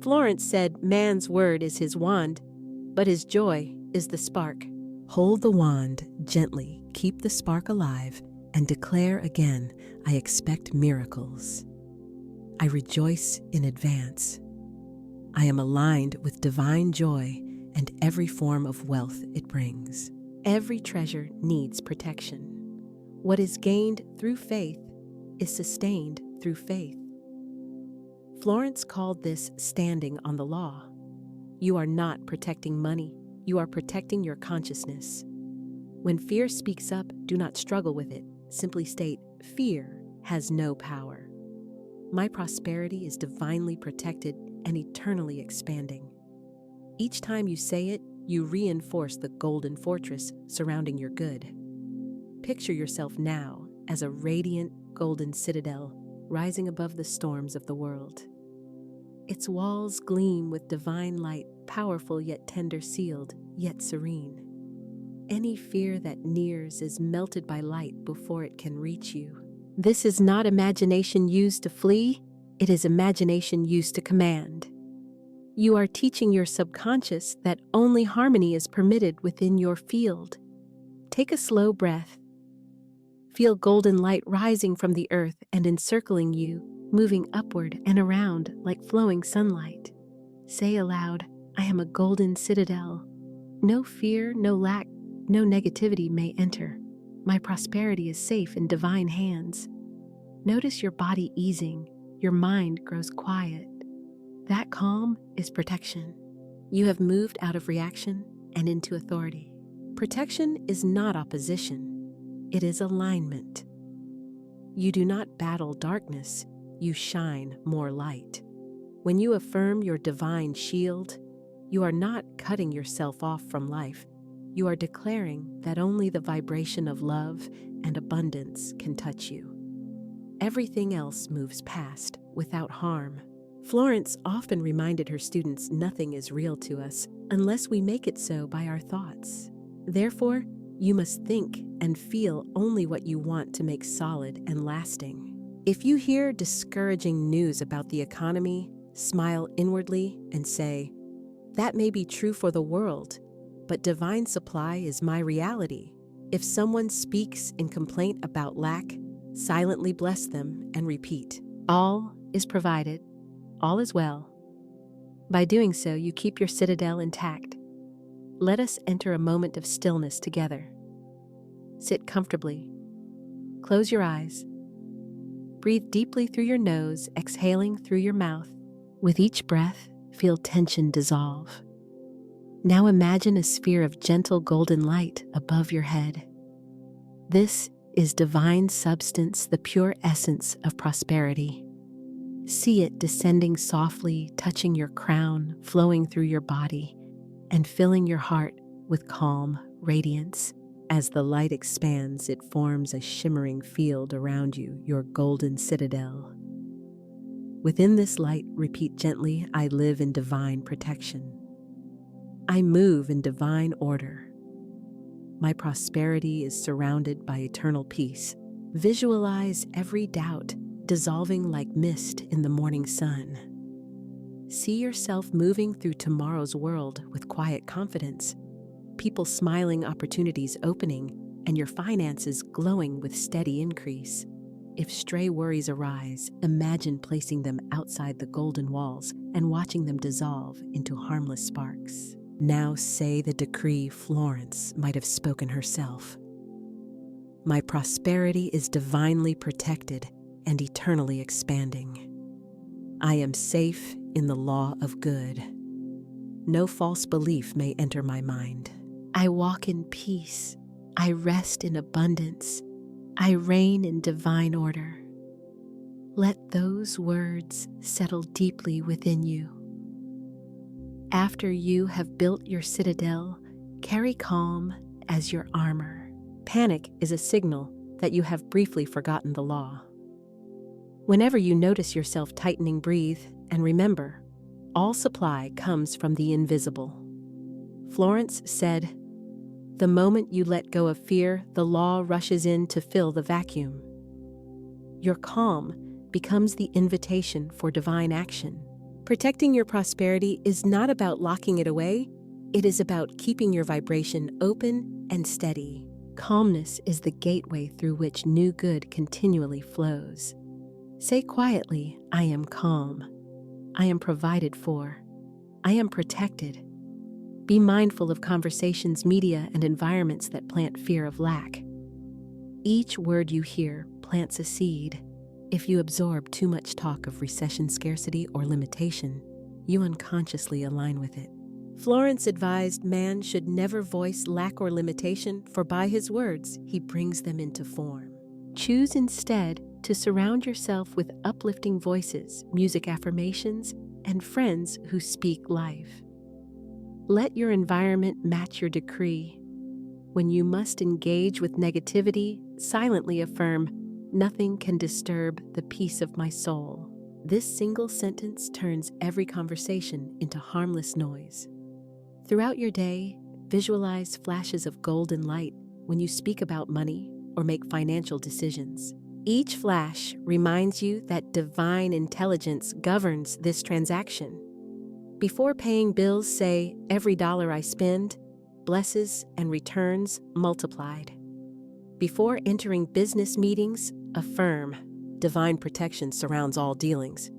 Florence said, man's word is his wand, but his joy is the spark. Hold the wand gently, keep the spark alive, and declare again, I expect miracles. I rejoice in advance. I am aligned with divine joy and every form of wealth it brings. Every treasure needs protection. What is gained through faith is sustained through faith. Florence called this standing on the law. You are not protecting money, you are protecting your consciousness. When fear speaks up, do not struggle with it. Simply state, fear has no power. My prosperity is divinely protected and eternally expanding. Each time you say it, you reinforce the golden fortress surrounding your good. Picture yourself now as a radiant golden citadel rising above the storms of the world. Its walls gleam with divine light, powerful yet tender, sealed yet serene. Any fear that nears is melted by light before it can reach you. This is not imagination used to flee, it is imagination used to command. You are teaching your subconscious that only harmony is permitted within your field. Take a slow breath. Feel golden light rising from the earth and encircling you, moving upward and around like flowing sunlight. Say aloud, I am a golden citadel. No fear, no lack, no negativity may enter. My prosperity is safe in divine hands. Notice your body easing, your mind grows quiet. That calm is protection. You have moved out of reaction and into authority. Protection is not opposition, it is alignment. You do not battle darkness, you shine more light. When you affirm your divine shield, you are not cutting yourself off from life. You are declaring that only the vibration of love and abundance can touch you. Everything else moves past without harm. Florence often reminded her students nothing is real to us unless we make it so by our thoughts. Therefore, you must think and feel only what you want to make solid and lasting. If you hear discouraging news about the economy, smile inwardly and say, that may be true for the world, but divine supply is my reality. If someone speaks in complaint about lack, silently bless them and repeat, all is provided, all is well. By doing so, you keep your citadel intact. Let us enter a moment of stillness together. Sit comfortably. Close your eyes. Breathe deeply through your nose, exhaling through your mouth. With each breath, feel tension dissolve. Now imagine a sphere of gentle golden light above your head. This is divine substance, the pure essence of prosperity. See it descending softly, touching your crown, flowing through your body, and filling your heart with calm radiance. As the light expands, it forms a shimmering field around you, your golden citadel. Within this light, repeat gently, I live in divine protection. I move in divine order. My prosperity is surrounded by eternal peace. Visualize every doubt dissolving like mist in the morning sun. See yourself moving through tomorrow's world with quiet confidence, people smiling, opportunities opening, and your finances glowing with steady increase. If stray worries arise, imagine placing them outside the golden walls and watching them dissolve into harmless sparks. Now say the decree Florence might have spoken herself. My prosperity is divinely protected and eternally expanding. I am safe in the law of good. No false belief may enter my mind. I walk in peace. I rest in abundance. I reign in divine order. Let those words settle deeply within you. After you have built your citadel, carry calm as your armor. Panic is a signal that you have briefly forgotten the law. Whenever you notice yourself tightening, breathe and remember, all supply comes from the invisible. Florence said, the moment you let go of fear, the law rushes in to fill the vacuum. Your calm becomes the invitation for divine action. Protecting your prosperity is not about locking it away, it is about keeping your vibration open and steady. Calmness is the gateway through which new good continually flows. Say quietly, I am calm. I am provided for. I am protected. Be mindful of conversations, media, and environments that plant fear of lack. Each word you hear plants a seed. If you absorb too much talk of recession, scarcity, or limitation, you unconsciously align with it. Florence advised man should never voice lack or limitation, for by his words, he brings them into form. Choose instead to surround yourself with uplifting voices, music affirmations, and friends who speak life. Let your environment match your decree. When you must engage with negativity, silently affirm, nothing can disturb the peace of my soul. This single sentence turns every conversation into harmless noise. Throughout your day, visualize flashes of golden light when you speak about money or make financial decisions. Each flash reminds you that divine intelligence governs this transaction. Before paying bills, say, every dollar I spend blesses and returns multiplied. Before entering business meetings, affirm, divine protection surrounds all dealings.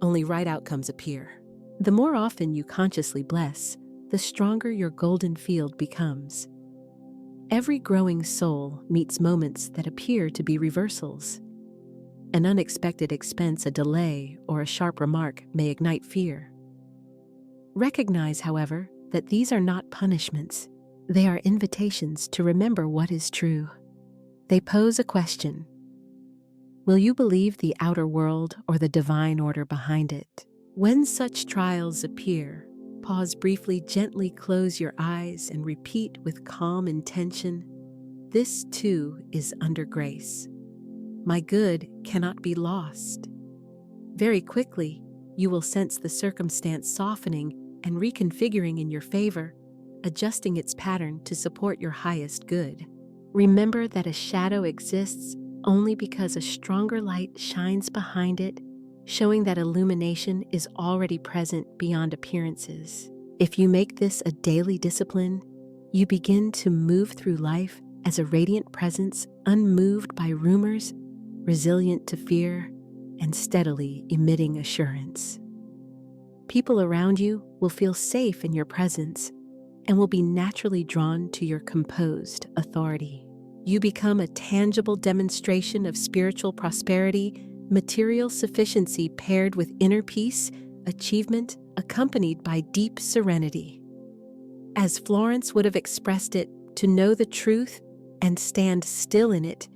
Only right outcomes appear. The more often you consciously bless, the stronger your golden field becomes. Every growing soul meets moments that appear to be reversals. An unexpected expense, a delay, or a sharp remark may ignite fear. Recognize, however, that these are not punishments. They are invitations to remember what is true. They pose a question. Will you believe the outer world or the divine order behind it? When such trials appear, pause briefly, gently close your eyes, and repeat with calm intention, this too is under grace. My good cannot be lost. Very quickly, you will sense the circumstance softening and reconfiguring in your favor, adjusting its pattern to support your highest good. Remember that a shadow exists only because a stronger light shines behind it, showing that illumination is already present beyond appearances. If you make this a daily discipline, you begin to move through life as a radiant presence, unmoved by rumors, resilient to fear, and steadily emitting assurance. People around you will feel safe in your presence and will be naturally drawn to your composed authority. You become a tangible demonstration of spiritual prosperity, material sufficiency paired with inner peace, achievement accompanied by deep serenity. As Florence would have expressed it, to know the truth and stand still in it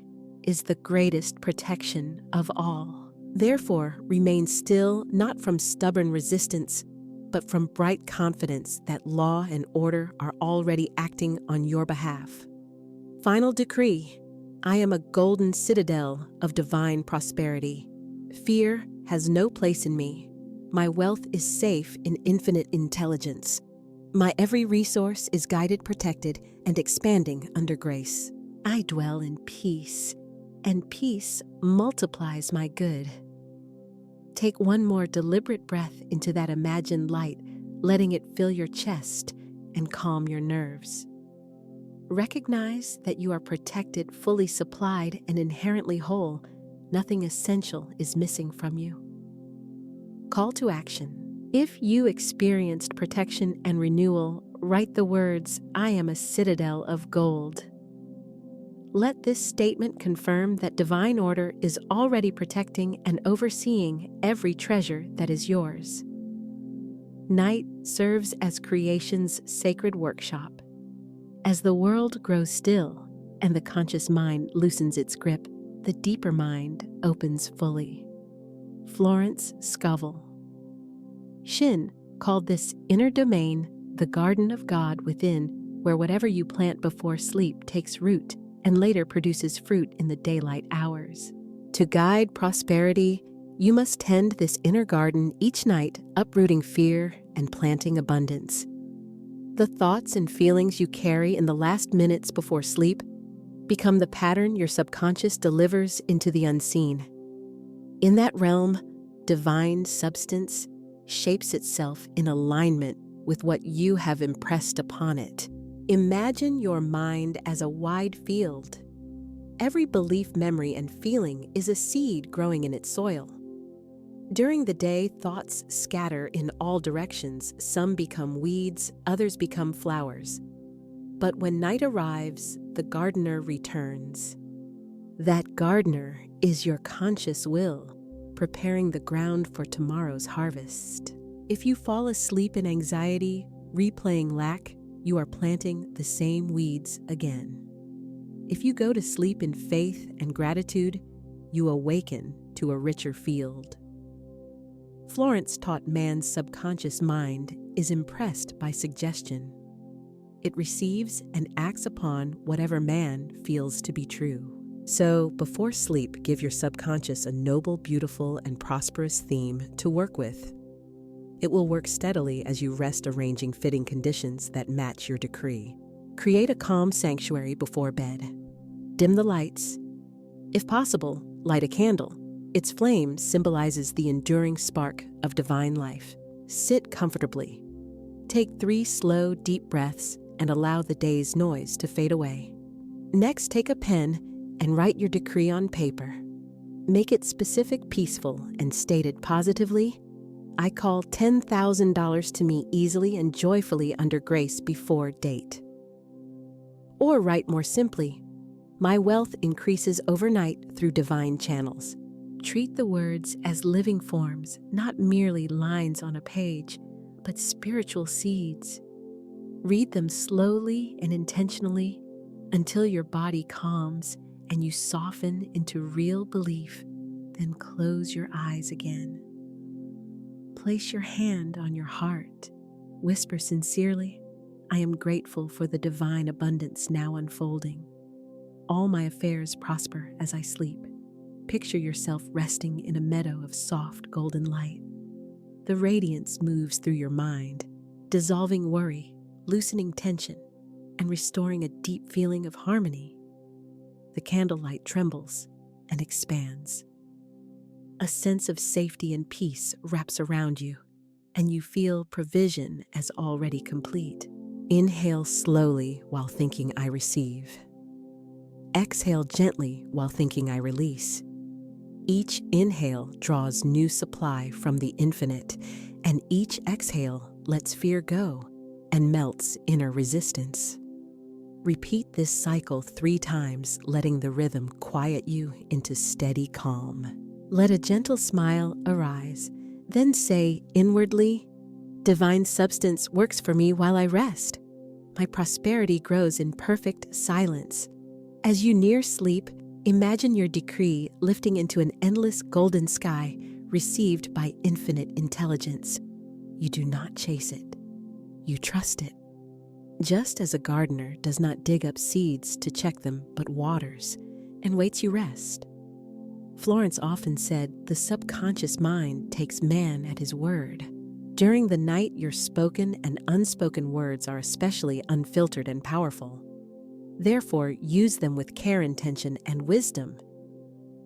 is the greatest protection of all. Therefore, remain still, not from stubborn resistance, but from bright confidence that law and order are already acting on your behalf. Final decree: I am a golden citadel of divine prosperity. Fear has no place in me. My wealth is safe in infinite intelligence. My every resource is guided, protected, and expanding under grace. I dwell in peace, and peace multiplies my good. Take one more deliberate breath into that imagined light, letting it fill your chest and calm your nerves. Recognize that you are protected, fully supplied, and inherently whole. Nothing essential is missing from you. Call to action. If you experienced protection and renewal, write the words, I am a citadel of gold. Let this statement confirm that divine order is already protecting and overseeing every treasure that is yours. Night serves as creation's sacred workshop. As the world grows still and the conscious mind loosens its grip, the deeper mind opens fully. Florence Scovel Shinn called this inner domain the garden of God within, where whatever you plant before sleep takes root and later produces fruit in the daylight hours. To guide prosperity, you must tend this inner garden each night, uprooting fear and planting abundance. The thoughts and feelings you carry in the last minutes before sleep become the pattern your subconscious delivers into the unseen. In that realm, divine substance shapes itself in alignment with what you have impressed upon it. Imagine your mind as a wide field. Every belief, memory, and feeling is a seed growing in its soil. During the day, thoughts scatter in all directions. Some become weeds, others become flowers. But when night arrives, the gardener returns. That gardener is your conscious will, preparing the ground for tomorrow's harvest. If you fall asleep in anxiety, replaying lack, you are planting the same weeds again. If you go to sleep in faith and gratitude, you awaken to a richer field. Florence taught man's subconscious mind is impressed by suggestion. It receives and acts upon whatever man feels to be true. So, before sleep, give your subconscious a noble, beautiful, and prosperous theme to work with. It will work steadily as you rest, arranging fitting conditions that match your decree. Create a calm sanctuary before bed. Dim the lights. If possible, light a candle. Its flame symbolizes the enduring spark of divine life. Sit comfortably. Take 3 slow, deep breaths and allow the day's noise to fade away. Next, take a pen and write your decree on paper. Make it specific, peaceful, and state it positively. I call $10,000 to me easily and joyfully under grace before date. Or write more simply, my wealth increases overnight through divine channels. Treat the words as living forms, not merely lines on a page, but spiritual seeds. Read them slowly and intentionally until your body calms and you soften into real belief, then close your eyes again. Place your hand on your heart. Whisper sincerely, I am grateful for the divine abundance now unfolding. All my affairs prosper as I sleep. Picture yourself resting in a meadow of soft golden light. The radiance moves through your mind, dissolving worry, loosening tension, and restoring a deep feeling of harmony. The candlelight trembles and expands. A sense of safety and peace wraps around you, and you feel provision as already complete. Inhale slowly while thinking I receive. Exhale gently while thinking I release. Each inhale draws new supply from the infinite, and each exhale lets fear go and melts inner resistance. Repeat this cycle 3 times, letting the rhythm quiet you into steady calm. Let a gentle smile arise, then say inwardly, divine substance works for me while I rest. My prosperity grows in perfect silence. As you near sleep, imagine your decree lifting into an endless golden sky received by infinite intelligence. You do not chase it. You trust it. Just as a gardener does not dig up seeds to check them, but waters and waits you rest. Florence often said, the subconscious mind takes man at his word. During the night, your spoken and unspoken words are especially unfiltered and powerful. Therefore, use them with care, intention, and wisdom.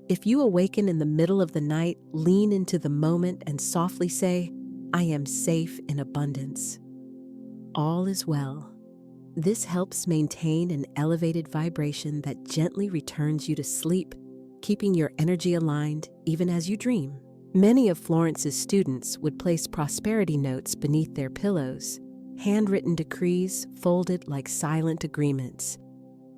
If you awaken in the middle of the night, lean into the moment and softly say, I am safe in abundance. All is well. This helps maintain an elevated vibration that gently returns you to sleep, keeping your energy aligned even as you dream. Many of Florence's students would place prosperity notes beneath their pillows, handwritten decrees folded like silent agreements.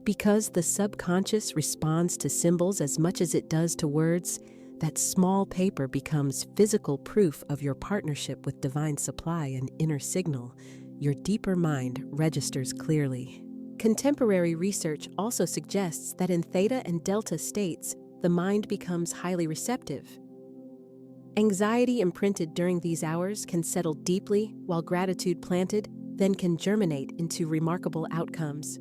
Because the subconscious responds to symbols as much as it does to words, that small paper becomes physical proof of your partnership with divine supply and inner signal. Your deeper mind registers clearly. Contemporary research also suggests that in theta and delta states, the mind becomes highly receptive. Anxiety imprinted during these hours can settle deeply, while gratitude planted then can germinate into remarkable outcomes.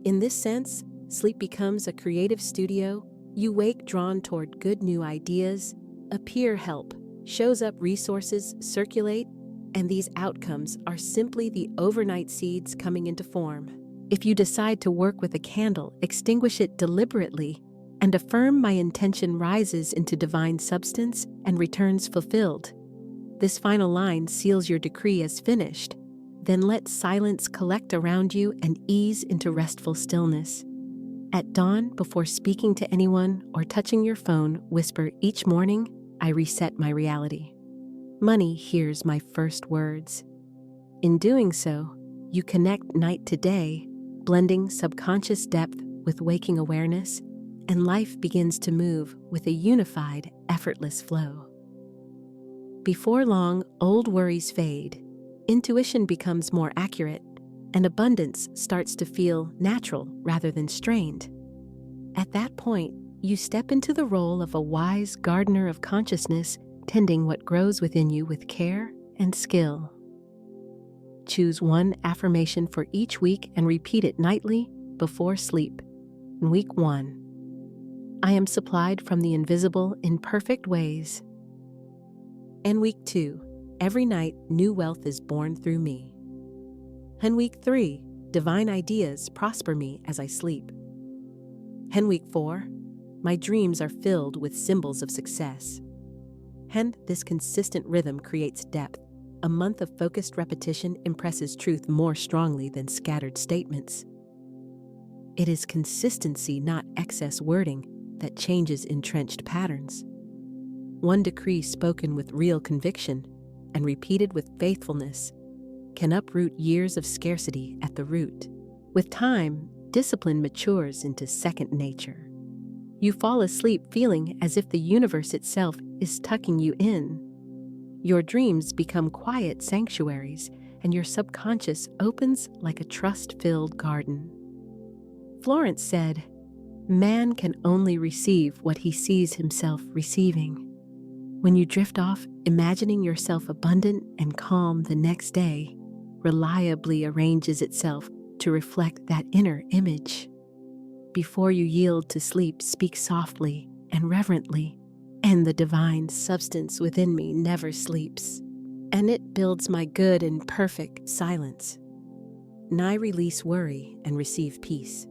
In this sense, sleep becomes a creative studio. You wake drawn toward good new ideas, appear help, shows up resources, circulate, and these outcomes are simply the overnight seeds coming into form. If you decide to work with a candle, extinguish it deliberately and affirm my intention rises into divine substance and returns fulfilled. This final line seals your decree as finished. Then let silence collect around you and ease into restful stillness. At dawn, before speaking to anyone or touching your phone, whisper each morning, I reset my reality. Money hears my first words. In doing so, you connect night to day, blending subconscious depth with waking awareness, and life begins to move with a unified, effortless flow. Before long, old worries fade, intuition becomes more accurate, and abundance starts to feel natural rather than strained. At that point, you step into the role of a wise gardener of consciousness, tending what grows within you with care and skill. Choose one affirmation for each week and repeat it nightly before sleep. In week 1, I am supplied from the invisible in perfect ways. In week 2, every night new wealth is born through me. In week 3, divine ideas prosper me as I sleep. In week 4, my dreams are filled with symbols of success. And this consistent rhythm creates depth, A month of focused repetition impresses truth more strongly than scattered statements. It is consistency, not excess wording, that changes entrenched patterns. One decree spoken with real conviction and repeated with faithfulness can uproot years of scarcity at the root. With time, discipline matures into second nature. You fall asleep feeling as if the universe itself is tucking you in. Your dreams become quiet sanctuaries, and your subconscious opens like a trust-filled garden. Florence said, "Man can only receive what he sees himself receiving." When you drift off, imagining yourself abundant and calm the next day reliably arranges itself to reflect that inner image. Before you yield to sleep, speak softly and reverently, and the divine substance within me never sleeps, and it builds my good and perfect silence. And I release worry and receive peace.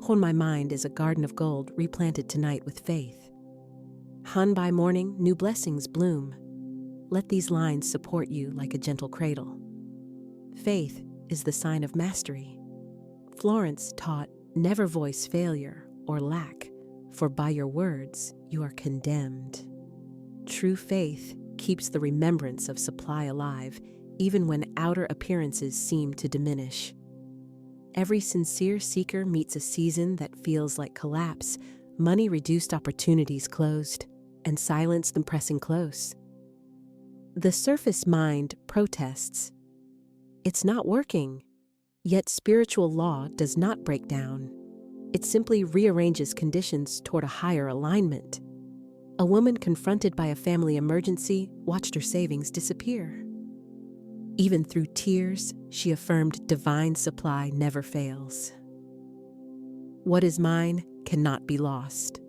Hold my mind is a garden of gold replanted tonight with faith. Han by morning, new blessings bloom. Let these lines support you like a gentle cradle. Faith is the sign of mastery. Florence taught, never voice failure or lack, for by your words you are condemned. True faith keeps the remembrance of supply alive, even when outer appearances seem to diminish. Every sincere seeker meets a season that feels like collapse, money-reduced opportunities closed, and silence them pressing close. The surface mind protests. It's not working. Yet spiritual law does not break down. It simply rearranges conditions toward a higher alignment. A woman confronted by a family emergency watched her savings disappear. Even through tears, she affirmed divine supply never fails. What is mine cannot be lost.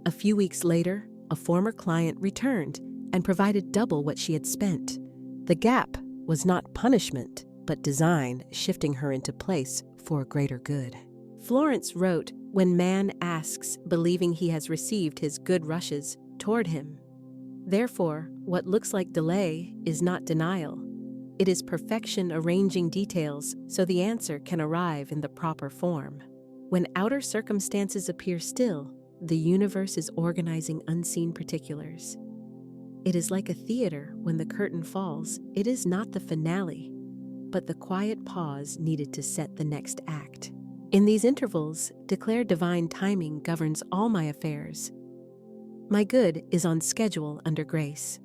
A few weeks later, a former client returned and provided double what she had spent. The gap was not punishment, but design shifting her into place for a greater good. Florence wrote, "When man asks, believing he has received his good rushes toward him. Therefore, what looks like delay is not denial. It is perfection arranging details so the answer can arrive in the proper form. When outer circumstances appear still, the universe is organizing unseen particulars. It is like a theater when the curtain falls. It is not the finale, but the quiet pause needed to set the next act. In these intervals, declare divine timing governs all my affairs. My good is on schedule under grace."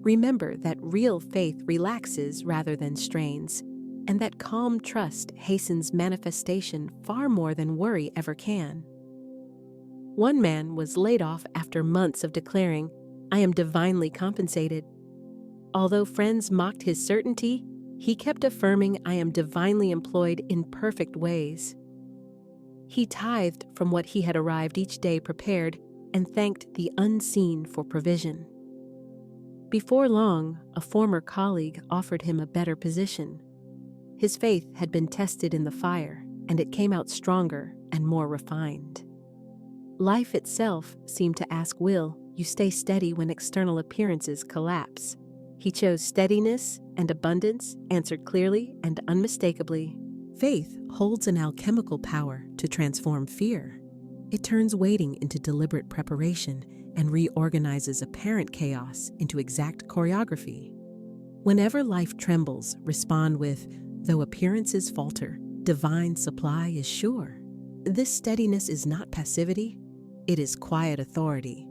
Remember that real faith relaxes rather than strains, and that calm trust hastens manifestation far more than worry ever can. One man was laid off after months of declaring, "I am divinely compensated." Although friends mocked his certainty, he kept affirming, "I am divinely employed in perfect ways." He tithed from what he had arrived each day prepared and thanked the unseen for provision. Before long, a former colleague offered him a better position. His faith had been tested in the fire, and it came out stronger and more refined. Life itself seemed to ask, "Will you stay steady when external appearances collapse?" He chose steadiness, and abundance answered clearly and unmistakably. Faith holds an alchemical power to transform fear. It turns waiting into deliberate preparation and reorganizes apparent chaos into exact choreography. Whenever life trembles, respond with, "Though appearances falter, divine supply is sure." This steadiness is not passivity, it is quiet authority.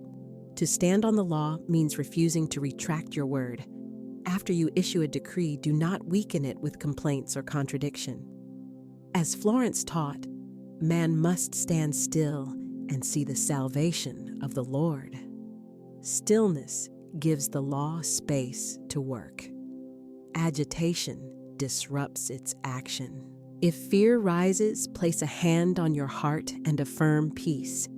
To stand on the law means refusing to retract your word. After you issue a decree, do not weaken it with complaints or contradiction. As Florence taught, man must stand still and see the salvation of the Lord. Stillness gives the law space to work. Agitation disrupts its action. If fear rises, place a hand on your heart and affirm peace.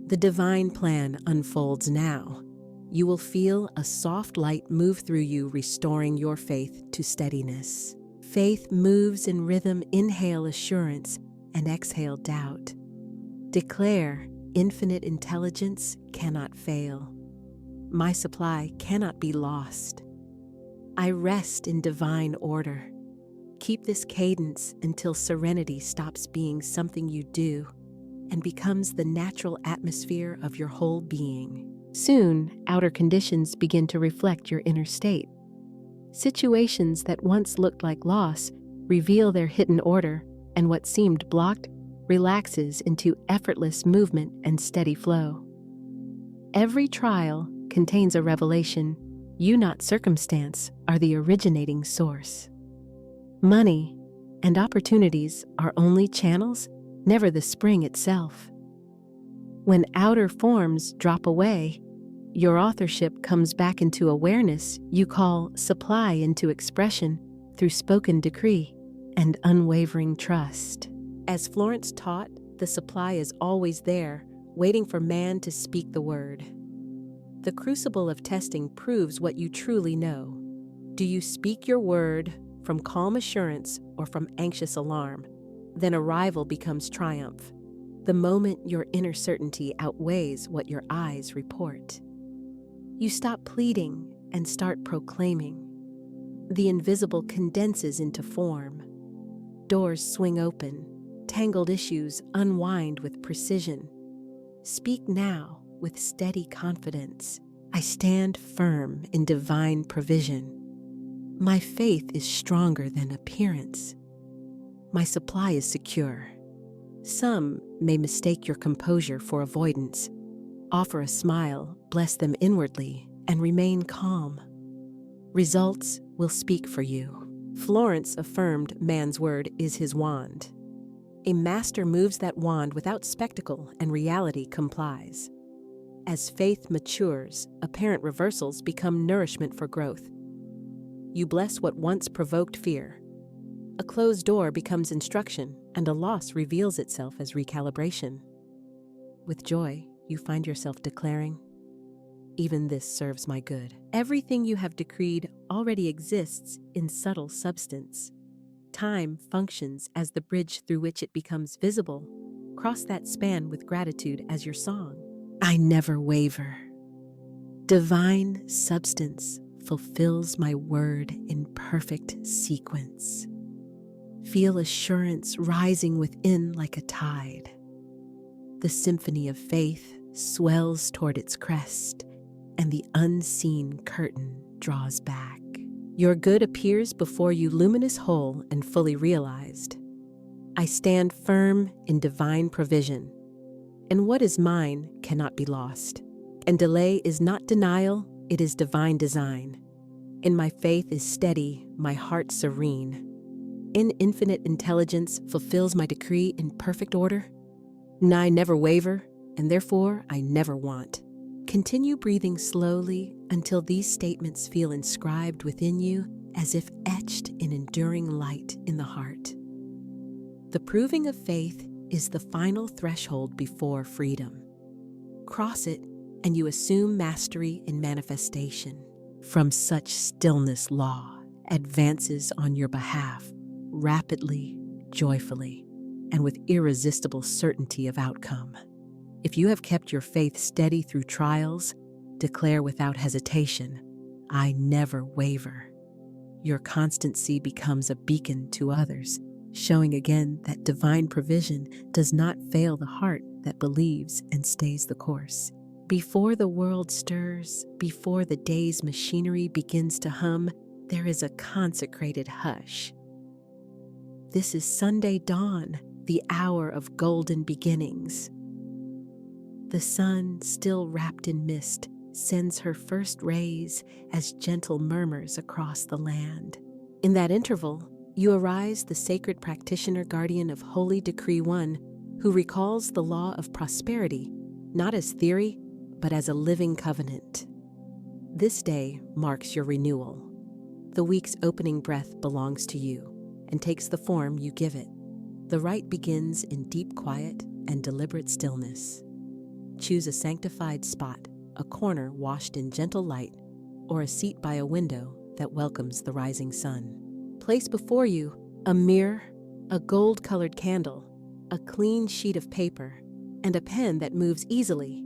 The divine plan unfolds now. You will feel a soft light move through you, restoring your faith to steadiness. Faith moves in rhythm, inhale assurance and exhale doubt. Declare, infinite intelligence cannot fail. My supply cannot be lost. I rest in divine order. Keep this cadence until serenity stops being something you do and becomes the natural atmosphere of your whole being. Soon, outer conditions begin to reflect your inner state. Situations that once looked like loss reveal their hidden order, and what seemed blocked relaxes into effortless movement and steady flow. Every trial contains a revelation. You, not circumstance, are the originating source. Money and opportunities are only channels, never the spring itself. When outer forms drop away, your authorship comes back into awareness. You call supply into expression through spoken decree and unwavering trust. As Florence taught, the supply is always there, waiting for man to speak the word. The crucible of testing proves what you truly know. Do you speak your word from calm assurance or from anxious alarm? Then arrival becomes triumph. The moment your inner certainty outweighs what your eyes report. You stop pleading and start proclaiming. The invisible condenses into form. Doors swing open. Tangled issues unwind with precision. Speak now with steady confidence. I stand firm in divine provision. My faith is stronger than appearance. My supply is secure. Some may mistake your composure for avoidance. Offer a smile, bless them inwardly, and remain calm. Results will speak for you. Florence affirmed man's word is his wand. A master moves that wand without spectacle, and reality complies. As faith matures, apparent reversals become nourishment for growth. You bless what once provoked fear. A closed door becomes instruction, and a loss reveals itself as recalibration. With joy, you find yourself declaring, "Even this serves my good." Everything you have decreed already exists in subtle substance. Time functions as the bridge through which it becomes visible. Cross that span with gratitude as your song. I never waver. Divine substance fulfills my word in perfect sequence. Feel assurance rising within like a tide. The symphony of faith swells toward its crest, and the unseen curtain draws back. Your good appears before you luminous, whole, and fully realized. I stand firm in divine provision, and what is mine cannot be lost. And delay is not denial, it is divine design. In my faith is steady, my heart serene. In infinite intelligence fulfills my decree in perfect order. And I never waver, and therefore I never want. Continue breathing slowly until these statements feel inscribed within you as if etched in enduring light in the heart. The proving of faith is the final threshold before freedom. Cross it, and you assume mastery in manifestation. From such stillness, law advances on your behalf, rapidly, joyfully, and with irresistible certainty of outcome. If you have kept your faith steady through trials, declare without hesitation, I never waver. Your constancy becomes a beacon to others, showing again that divine provision does not fail the heart that believes and stays the course. Before the world stirs, before the day's machinery begins to hum, there is a consecrated hush. This is Sunday dawn, the hour of golden beginnings. The sun, still wrapped in mist, sends her first rays as gentle murmurs across the land. In that interval, you arise the sacred practitioner guardian of Holy Decree 1, who recalls the law of prosperity, not as theory, but as a living covenant. This day marks your renewal. The week's opening breath belongs to you and takes the form you give it. The rite begins in deep quiet and deliberate stillness. Choose a sanctified spot, a corner washed in gentle light, or a seat by a window that welcomes the rising sun. Place before you a mirror, a gold-colored candle, a clean sheet of paper, and a pen that moves easily.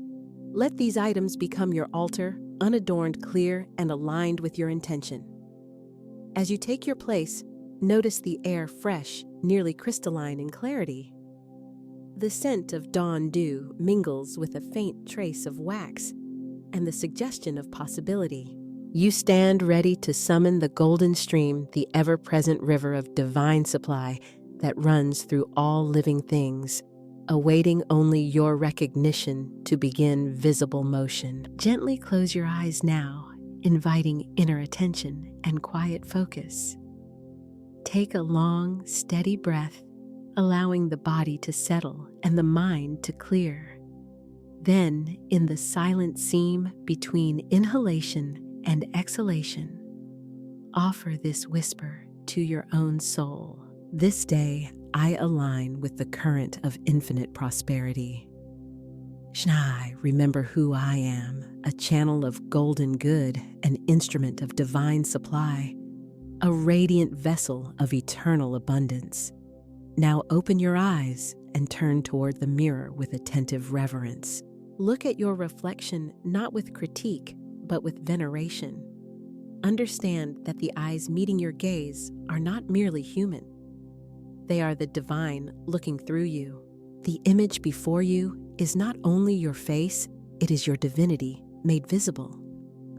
Let these items become your altar, unadorned, clear, and aligned with your intention. As you take your place, notice the air fresh, nearly crystalline in clarity. The scent of dawn dew mingles with a faint trace of wax and the suggestion of possibility. You stand ready to summon the golden stream, the ever-present river of divine supply that runs through all living things, awaiting only your recognition to begin visible motion. Gently close your eyes now, inviting inner attention and quiet focus. Take a long, steady breath, allowing the body to settle and the mind to clear. Then, in the silent seam between inhalation and exhalation, offer this whisper to your own soul. This day, I align with the current of infinite prosperity. I remember who I am, a channel of golden good, an instrument of divine supply, a radiant vessel of eternal abundance. Now open your eyes and turn toward the mirror with attentive reverence. Look at your reflection not with critique, but with veneration. Understand that the eyes meeting your gaze are not merely human. They are the divine looking through you. The image before you is not only your face, it is your divinity made visible.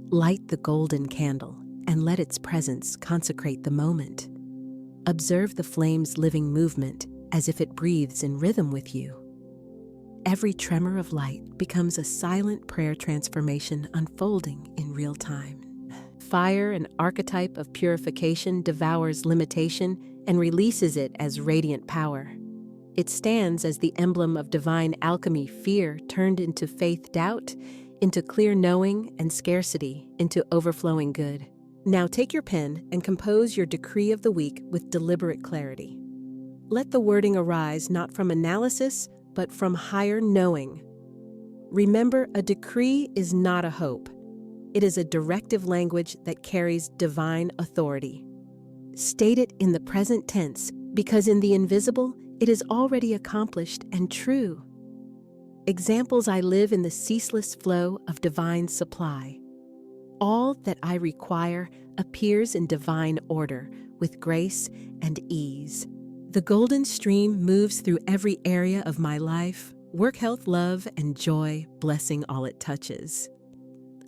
Light the golden candle and let its presence consecrate the moment. Observe the flame's living movement as if it breathes in rhythm with you. Every tremor of light becomes a silent prayer transformation unfolding in real time. Fire, an archetype of purification, devours limitation and releases it as radiant power. It stands as the emblem of divine alchemy, fear turned into faith, doubt into clear knowing, and scarcity into overflowing good. Now take your pen and compose your decree of the week with deliberate clarity. Let the wording arise not from analysis, but from higher knowing. Remember, a decree is not a hope. It is a directive language that carries divine authority. State it in the present tense, because in the invisible, it is already accomplished and true. Examples: I live in the ceaseless flow of divine supply. All that I require appears in divine order, with grace and ease. The golden stream moves through every area of my life, work, health, love, and joy, blessing all it touches.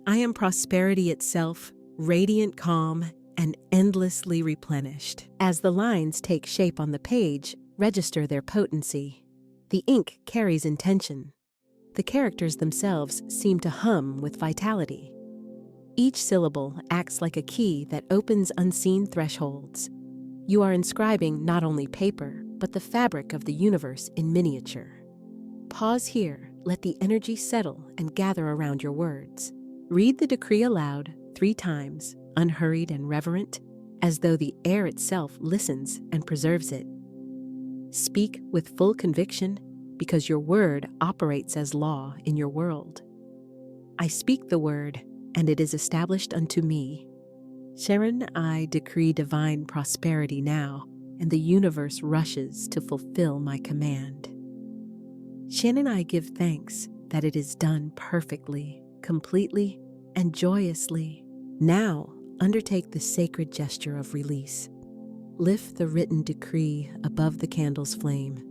I am prosperity itself, radiant calm, and endlessly replenished. As the lines take shape on the page, register their potency. The ink carries intention. The characters themselves seem to hum with vitality. Each syllable acts like a key that opens unseen thresholds. You are inscribing not only paper, but the fabric of the universe in miniature. Pause here, let the energy settle and gather around your words. Read the decree aloud 3 times, unhurried and reverent, as though the air itself listens and preserves it. Speak with full conviction, because your word operates as law in your world. I speak the word, and it is established unto me. Sharon, I decree divine prosperity now, and the universe rushes to fulfill my command. Shannon, I give thanks that it is done perfectly, completely, and joyously. Now, undertake the sacred gesture of release. Lift the written decree above the candle's flame.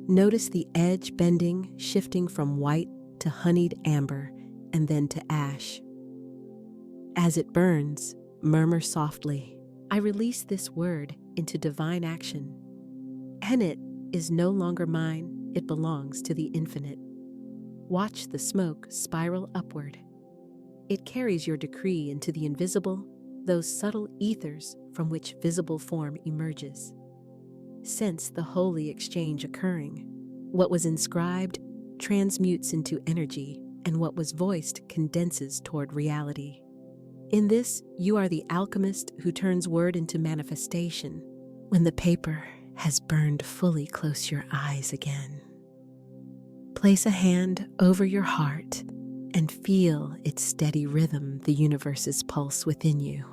Notice the edge bending, shifting from white to honeyed amber, and then to ash. As it burns, murmur softly, I release this word into divine action. And it is no longer mine, it belongs to the infinite. Watch the smoke spiral upward. It carries your decree into the invisible, those subtle ethers from which visible form emerges. Sense the holy exchange occurring. What was inscribed transmutes into energy, and what was voiced condenses toward reality. In this, you are the alchemist who turns word into manifestation. When the paper has burned fully, close your eyes again. Place a hand over your heart and feel its steady rhythm, the universe's pulse within you.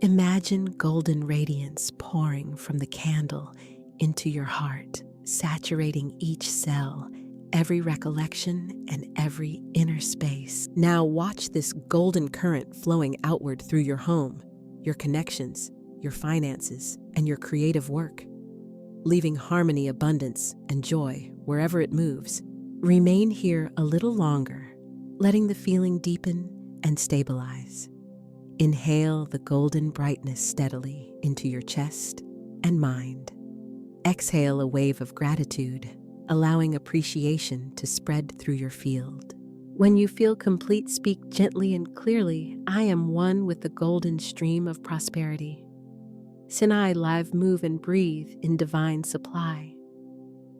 Imagine golden radiance pouring from the candle into your heart, saturating each cell, every recollection, and every inner space. Now watch this golden current flowing outward through your home. your connections, your finances, and your creative work, leaving harmony, abundance, and joy wherever it moves. Remain here a little longer, letting the feeling deepen and stabilize. Inhale the golden brightness steadily into your chest and mind. Exhale a wave of gratitude, allowing appreciation to spread through your field. When you feel complete, speak gently and clearly, I am one with the golden stream of prosperity. Sinai live, move, and breathe in divine supply.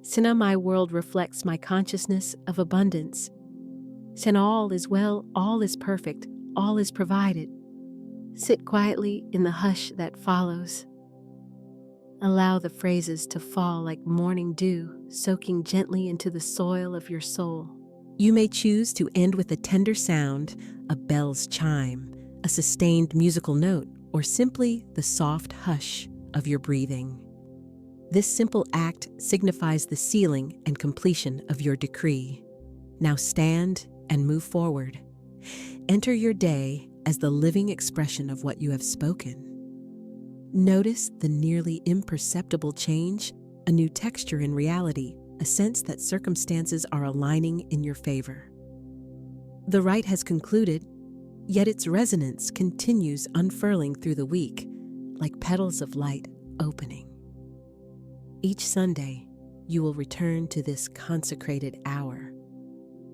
Sina, my world reflects my consciousness of abundance. Sina, all is well, all is perfect, all is provided. Sit quietly in the hush that follows. Allow the phrases to fall like morning dew, soaking gently into the soil of your soul. You may choose to end with a tender sound, a bell's chime, a sustained musical note, or simply the soft hush of your breathing. This simple act signifies the sealing and completion of your decree. Now stand and move forward. Enter your day as the living expression of what you have spoken. Notice the nearly imperceptible change, a new texture in reality, a sense that circumstances are aligning in your favor. The rite has concluded, yet its resonance continues unfurling through the week, like petals of light opening. Each Sunday, you will return to this consecrated hour,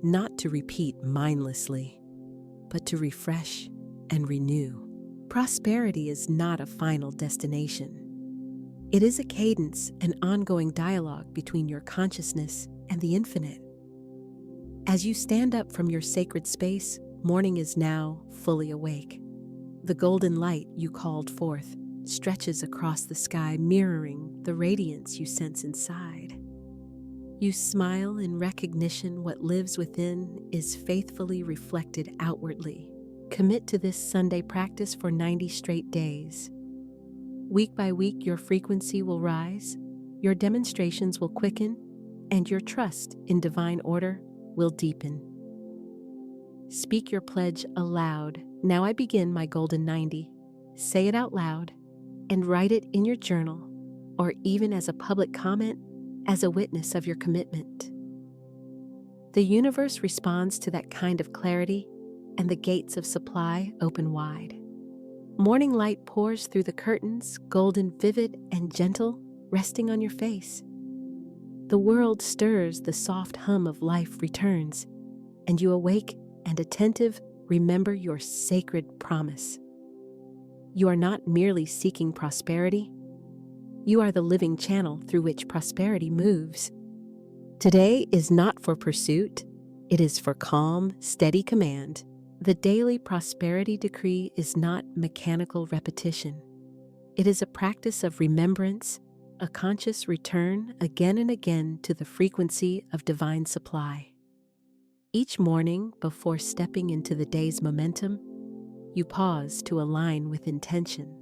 not to repeat mindlessly, but to refresh and renew. Prosperity is not a final destination. It is a cadence, an ongoing dialogue between your consciousness and the infinite. As you stand up from your sacred space, morning is now fully awake. The golden light you called forth stretches across the sky, mirroring the radiance you sense inside. You smile in recognition what lives within is faithfully reflected outwardly. Commit to this Sunday practice for 90 straight days. Week by week, your frequency will rise, your demonstrations will quicken, and your trust in divine order will deepen. Speak your pledge aloud. Now I begin my golden 90. Say it out loud and write it in your journal, or even as a public comment, as a witness of your commitment. The universe responds to that kind of clarity, and the gates of supply open wide. Morning light pours through the curtains, golden, vivid, and gentle, resting on your face. The world stirs, the soft hum of life returns, and you awake and attentive, remember your sacred promise. You are not merely seeking prosperity. You are the living channel through which prosperity moves. Today is not for pursuit. It is for calm, steady command. The daily prosperity decree is not mechanical repetition. It is a practice of remembrance, a conscious return again and again to the frequency of divine supply. Each morning, before stepping into the day's momentum, you pause to align with intention.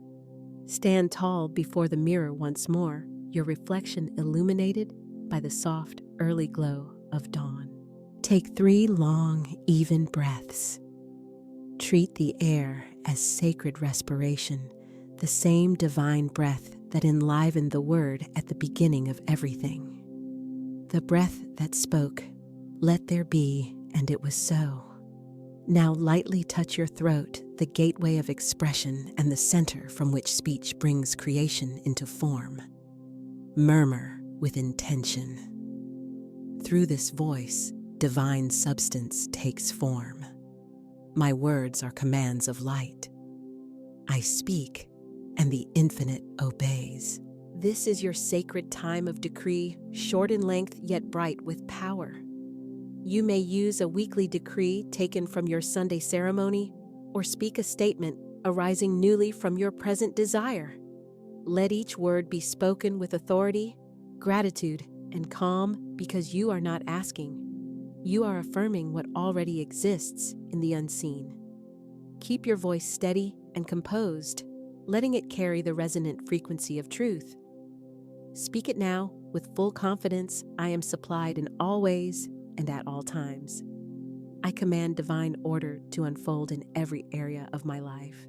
Stand tall before the mirror once more, your reflection illuminated by the soft, early glow of dawn. Take 3 long, even breaths. Treat the air as sacred respiration, the same divine breath that enlivened the word at the beginning of everything. The breath that spoke, "Let there be," and it was so. Now lightly touch your throat, the gateway of expression and the center from which speech brings creation into form. Murmur with intention. Through this voice, divine substance takes form. My words are commands of light. I speak, and the infinite obeys. This is your sacred time of decree, short in length yet bright with power. You may use a weekly decree taken from your Sunday ceremony, or speak a statement arising newly from your present desire. Let each word be spoken with authority, gratitude, and calm, because you are not asking. You are affirming what already exists in the unseen. Keep your voice steady and composed, letting it carry the resonant frequency of truth. Speak it now with full confidence. I am supplied in all ways and at all times. I command divine order to unfold in every area of my life.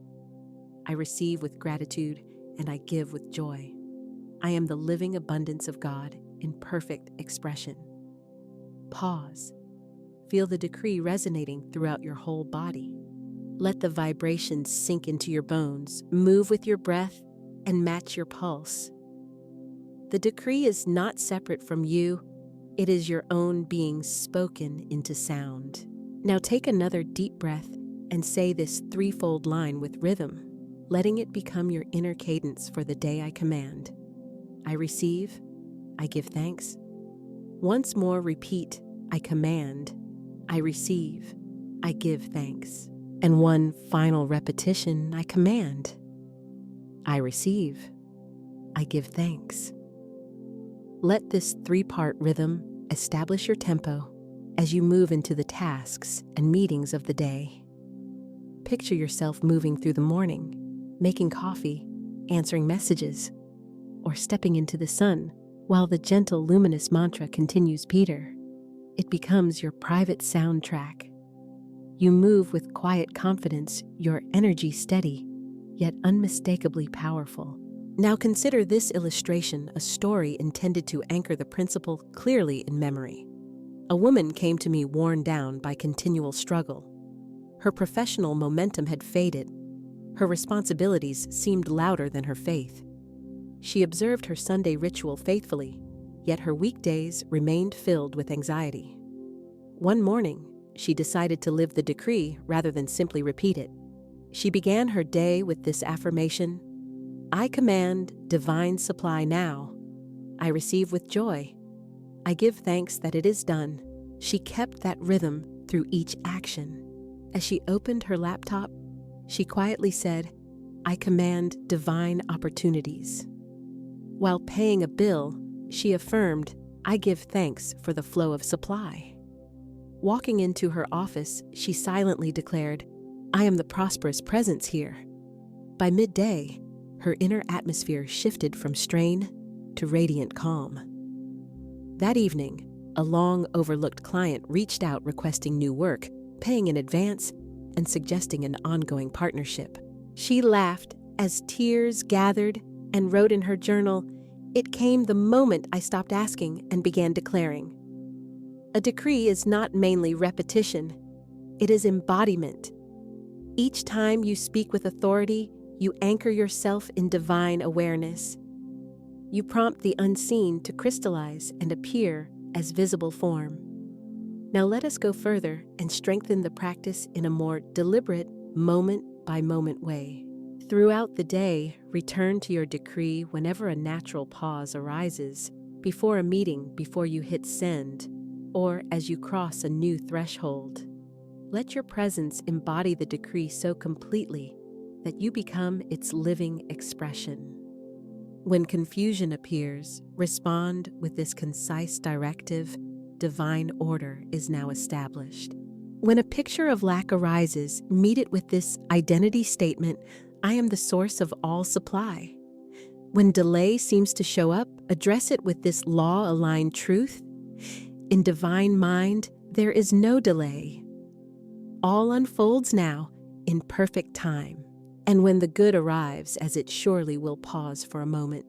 I receive with gratitude, and I give with joy. I am the living abundance of God in perfect expression. Pause. Feel the decree resonating throughout your whole body. Let the vibrations sink into your bones, move with your breath, and match your pulse. The decree is not separate from you. It is your own being spoken into sound. Now take another deep breath and say this threefold line with rhythm, letting it become your inner cadence for the day I command. I receive, I give thanks. Once more repeat, I command, I receive, I give thanks. And one final repetition, I command, I receive, I give thanks. Let this three-part rhythm establish your tempo as you move into the tasks and meetings of the day. Picture yourself moving through the morning, making coffee, answering messages, or stepping into the sun while the gentle, luminous mantra continues, Peter. It becomes your private soundtrack. You move with quiet confidence, your energy steady, yet unmistakably powerful. Now consider this illustration a story intended to anchor the principle clearly in memory. A woman came to me worn down by continual struggle. Her professional momentum had faded. Her responsibilities seemed louder than her faith. She observed her Sunday ritual faithfully, yet her weekdays remained filled with anxiety. One morning, she decided to live the decree rather than simply repeat it. She began her day with this affirmation: I command divine supply now. I receive with joy. I give thanks that it is done. She kept that rhythm through each action. As she opened her laptop, she quietly said, I command divine opportunities. While paying a bill, she affirmed, I give thanks for the flow of supply. Walking into her office, she silently declared, I am the prosperous presence here. By midday, her inner atmosphere shifted from strain to radiant calm. That evening, a long-overlooked client reached out requesting new work, paying in advance, and suggesting an ongoing partnership. She laughed as tears gathered and wrote in her journal, It came the moment I stopped asking and began declaring. A decree is not mainly repetition, it is embodiment. Each time you speak with authority, you anchor yourself in divine awareness. You prompt the unseen to crystallize and appear as visible form. Now let us go further and strengthen the practice in a more deliberate, moment-by-moment way. Throughout the day, return to your decree whenever a natural pause arises, before a meeting, before you hit send, or as you cross a new threshold. Let your presence embody the decree so completely that you become its living expression. When confusion appears, respond with this concise directive: divine order is now established. When a picture of lack arises, meet it with this identity statement: I am the source of all supply. When delay seems to show up, address it with this law-aligned truth: in divine mind, there is no delay. All unfolds now in perfect time. And when the good arrives, as it surely will, pause for a moment,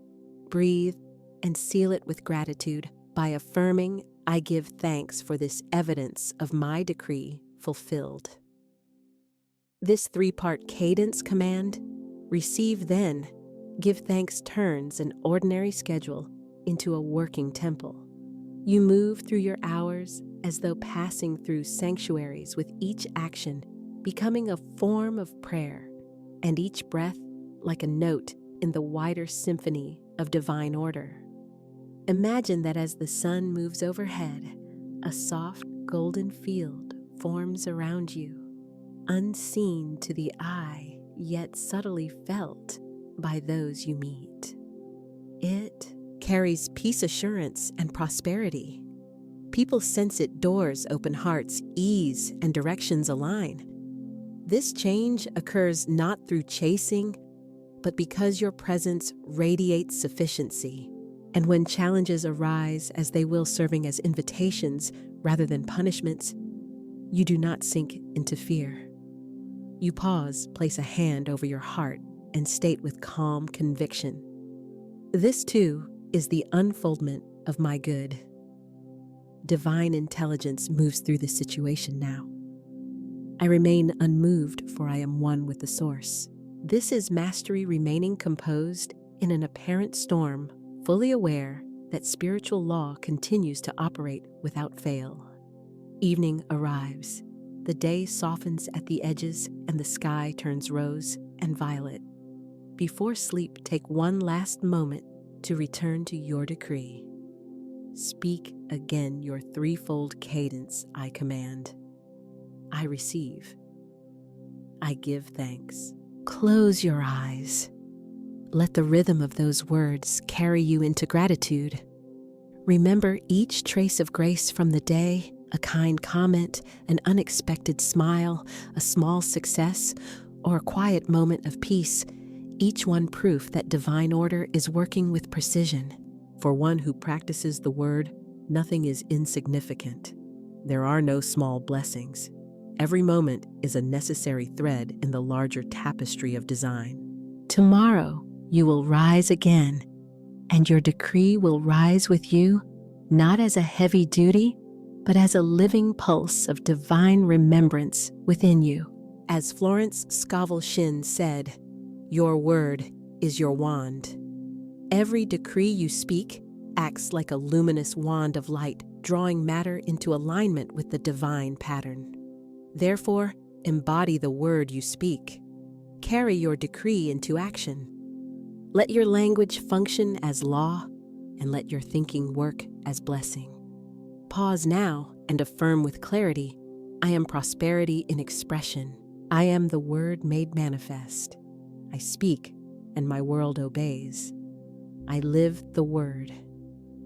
breathe, and seal it with gratitude by affirming, I give thanks for this evidence of my decree fulfilled. This three-part cadence command, receive then, give thanks, turns an ordinary schedule into a working temple. You move through your hours as though passing through sanctuaries, with each action becoming a form of prayer, and each breath like a note in the wider symphony of divine order. Imagine that as the sun moves overhead, a soft golden field forms around you, unseen to the eye, yet subtly felt by those you meet. It carries peace, assurance, and prosperity. People sense it, doors open, hearts ease, and directions align. This change occurs not through chasing, but because your presence radiates sufficiency. And when challenges arise, as they will, serving as invitations rather than punishments, you do not sink into fear. You pause, place a hand over your heart, and state with calm conviction. This, too, is the unfoldment of my good. Divine intelligence moves through the situation now. I remain unmoved, for I am one with the source. This is mastery remaining composed in an apparent storm, fully aware that spiritual law continues to operate without fail. Evening arrives. The day softens at the edges and the sky turns rose and violet. Before sleep, take one last moment to return to your decree. Speak again your threefold cadence I command. I receive. I give thanks. Close your eyes. Let the rhythm of those words carry you into gratitude. Remember each trace of grace from the day, a kind comment, an unexpected smile, a small success, or a quiet moment of peace, each one proof that divine order is working with precision. For one who practices the word, nothing is insignificant. There are no small blessings. Every moment is a necessary thread in the larger tapestry of design. Tomorrow, you will rise again, and your decree will rise with you, not as a heavy duty, but as a living pulse of divine remembrance within you. As Florence Scovel Shinn said, "Your word is your wand." Every decree you speak acts like a luminous wand of light, drawing matter into alignment with the divine pattern. Therefore, embody the word you speak. Carry your decree into action. Let your language function as law, and let your thinking work as blessing. Pause now and affirm with clarity, I am prosperity in expression. I am the word made manifest. I speak, and my world obeys. I live the word.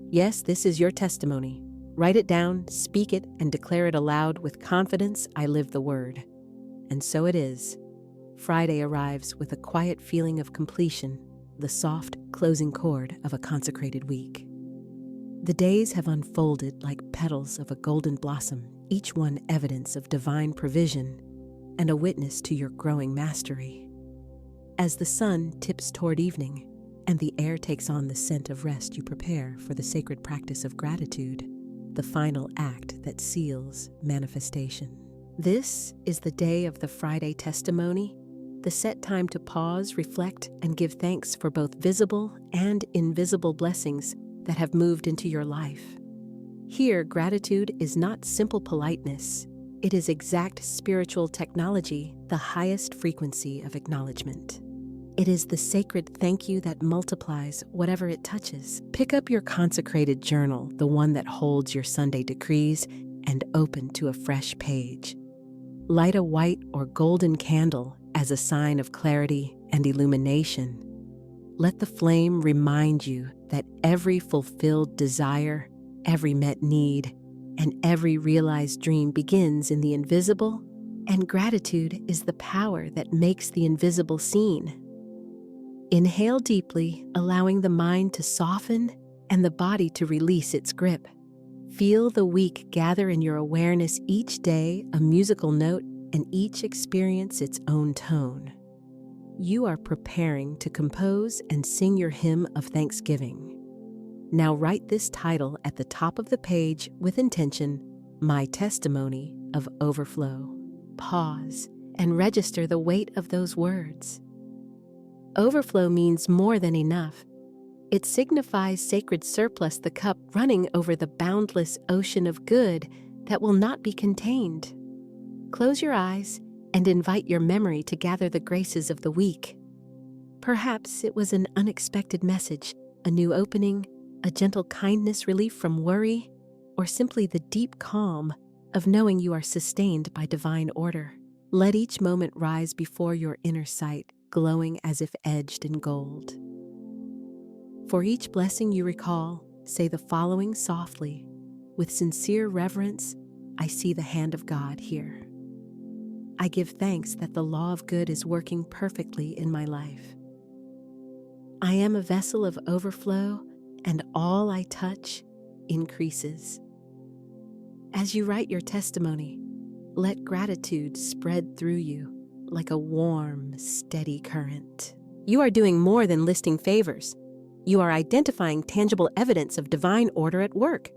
Yes, this is your testimony. Write it down, speak it, and declare it aloud with confidence. I live the word. And so it is. Friday arrives with a quiet feeling of completion, the soft closing chord of a consecrated week. The days have unfolded like petals of a golden blossom, each one evidence of divine provision and a witness to your growing mastery. As the sun tips toward evening and the air takes on the scent of rest, you prepare for the sacred practice of gratitude, the final act that seals manifestation. This is the day of the Friday testimony, the set time to pause, reflect, and give thanks for both visible and invisible blessings that have moved into your life. Here, gratitude is not simple politeness. It is exact spiritual technology, the highest frequency of acknowledgement. It is the sacred thank you that multiplies whatever it touches. Pick up your consecrated journal, the one that holds your Sunday decrees, and open to a fresh page. Light a white or golden candle as a sign of clarity and illumination. Let the flame remind you that every fulfilled desire, every met need, and every realized dream begins in the invisible, and gratitude is the power that makes the invisible seen. Inhale deeply, allowing the mind to soften and the body to release its grip. Feel the week gather in your awareness, each day a musical note and each experience its own tone. You are preparing to compose and sing your hymn of thanksgiving. Now write this title at the top of the page with intention, My Testimony of Overflow. Pause and register the weight of those words. Overflow means more than enough. It signifies sacred surplus, the cup running over the boundless ocean of good that will not be contained. Close your eyes and invite your memory to gather the graces of the week. Perhaps it was an unexpected message, a new opening, a gentle kindness, relief from worry, or simply the deep calm of knowing you are sustained by divine order. Let each moment rise before your inner sight, glowing as if edged in gold. For each blessing you recall, say the following softly. With sincere reverence, I see the hand of God here. I give thanks that the law of good is working perfectly in my life. I am a vessel of overflow, and all I touch increases. As you write your testimony, let gratitude spread through you like a warm, steady current. You are doing more than listing favors. You are identifying tangible evidence of divine order at work.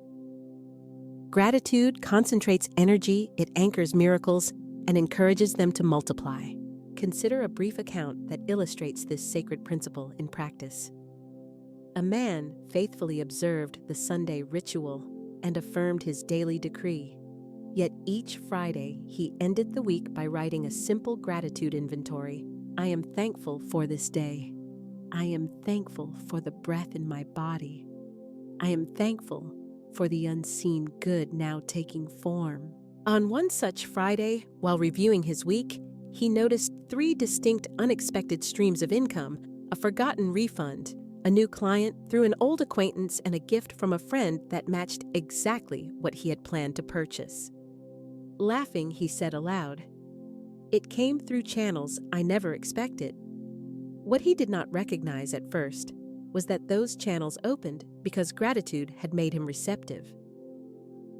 Gratitude concentrates energy, it anchors miracles, and encourages them to multiply. Consider a brief account that illustrates this sacred principle in practice. A man faithfully observed the Sunday ritual and affirmed his daily decree. Yet each Friday, he ended the week by writing a simple gratitude inventory. I am thankful for this day. I am thankful for the breath in my body. I am thankful for the unseen good now taking form. On one such Friday, while reviewing his week, he noticed 3 distinct unexpected streams of income: a forgotten refund, a new client through an old acquaintance, and a gift from a friend that matched exactly what he had planned to purchase. Laughing, he said aloud, "It came through channels I never expected." What he did not recognize at first was that those channels opened because gratitude had made him receptive.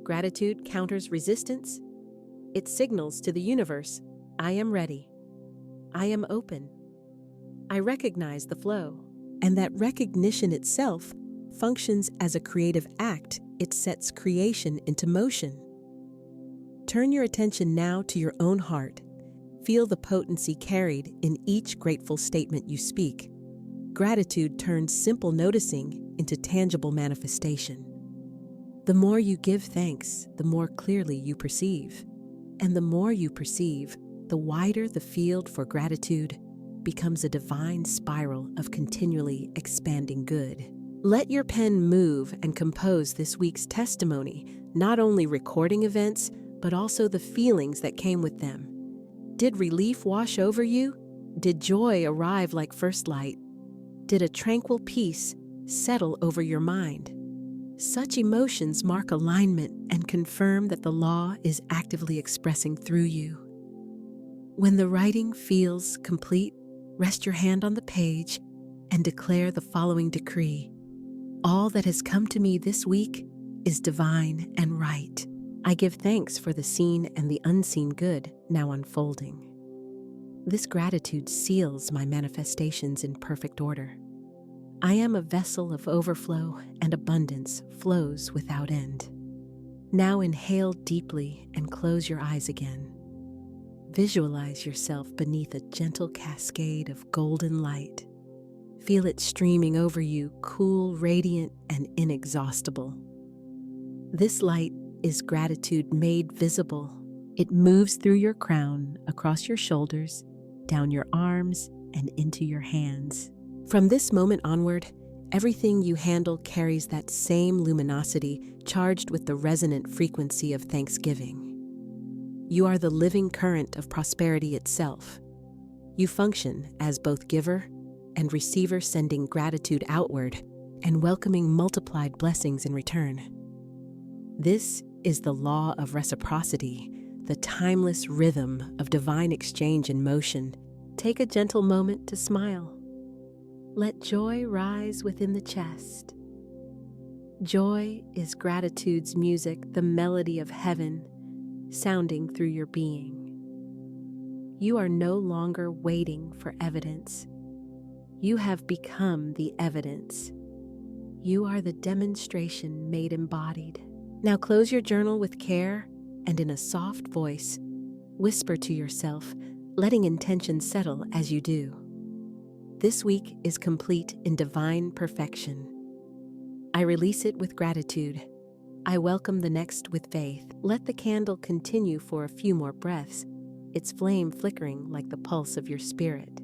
Gratitude counters resistance. It signals to the universe, I am ready. I am open. I recognize the flow. And that recognition itself functions as a creative act. It sets creation into motion. Turn your attention now to your own heart. Feel the potency carried in each grateful statement you speak. Gratitude turns simple noticing into tangible manifestation. The more you give thanks, the more clearly you perceive. And the more you perceive, the wider the field for gratitude becomes a divine spiral of continually expanding good. Let your pen move and compose this week's testimony, not only recording events, but also the feelings that came with them. Did relief wash over you? Did joy arrive like first light? Did a tranquil peace settle over your mind? Such emotions mark alignment and confirm that the law is actively expressing through you. When the writing feels complete, rest your hand on the page and declare the following decree. All that has come to me this week is divine and right. I give thanks for the seen and the unseen good now unfolding. This gratitude seals my manifestations in perfect order. I am a vessel of overflow, and abundance flows without end. Now inhale deeply and close your eyes again. Visualize yourself beneath a gentle cascade of golden light. Feel it streaming over you, cool, radiant, and inexhaustible. This light is gratitude made visible. It moves through your crown, across your shoulders, down your arms, and into your hands. From this moment onward, everything you handle carries that same luminosity, charged with the resonant frequency of thanksgiving. You are the living current of prosperity itself. You function as both giver and receiver, sending gratitude outward and welcoming multiplied blessings in return. This is the law of reciprocity, the timeless rhythm of divine exchange in motion. Take a gentle moment to smile. Let joy rise within the chest. Joy is gratitude's music, the melody of heaven sounding through your being. You are no longer waiting for evidence. You have become the evidence. You are the demonstration made embodied. Now close your journal with care and in a soft voice, whisper to yourself, letting intention settle as you do. This week is complete in divine perfection. I release it with gratitude. I welcome the next with faith. Let the candle continue for a few more breaths, its flame flickering like the pulse of your spirit.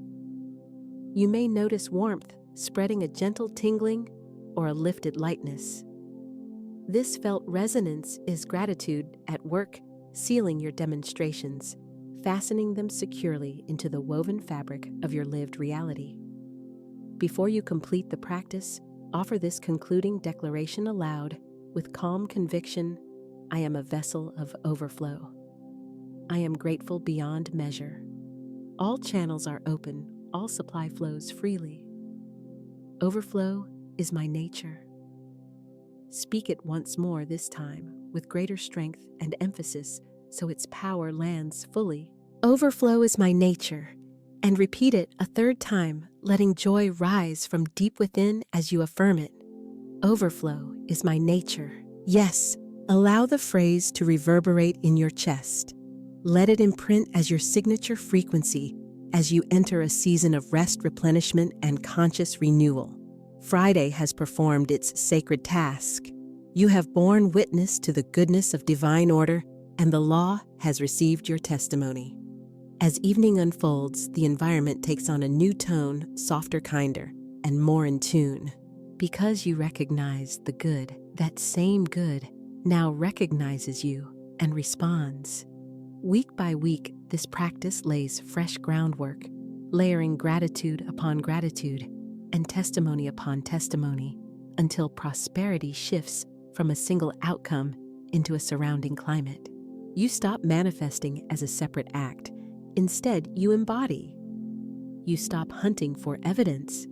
You may notice warmth spreading, a gentle tingling, or a lifted lightness. This felt resonance is gratitude at work, sealing your demonstrations, fastening them securely into the woven fabric of your lived reality. Before you complete the practice, offer this concluding declaration aloud with calm conviction. I am a vessel of overflow. I am grateful beyond measure. All channels are open, all supply flows freely. Overflow is my nature. Speak it once more, this time with greater strength and emphasis so its power lands fully. Overflow is my nature. And repeat it a third time, letting joy rise from deep within as you affirm it. Overflow is my nature. Yes, allow the phrase to reverberate in your chest. Let it imprint as your signature frequency as you enter a season of rest, replenishment, and conscious renewal. Friday has performed its sacred task. You have borne witness to the goodness of divine order, and the law has received your testimony. As evening unfolds, the environment takes on a new tone, softer, kinder, and more in tune. Because you recognize the good, that same good now recognizes you and responds. Week by week, this practice lays fresh groundwork, layering gratitude upon gratitude and testimony upon testimony, until prosperity shifts from a single outcome into a surrounding climate. You stop manifesting as a separate act. Instead, you embody. You stop hunting for evidence.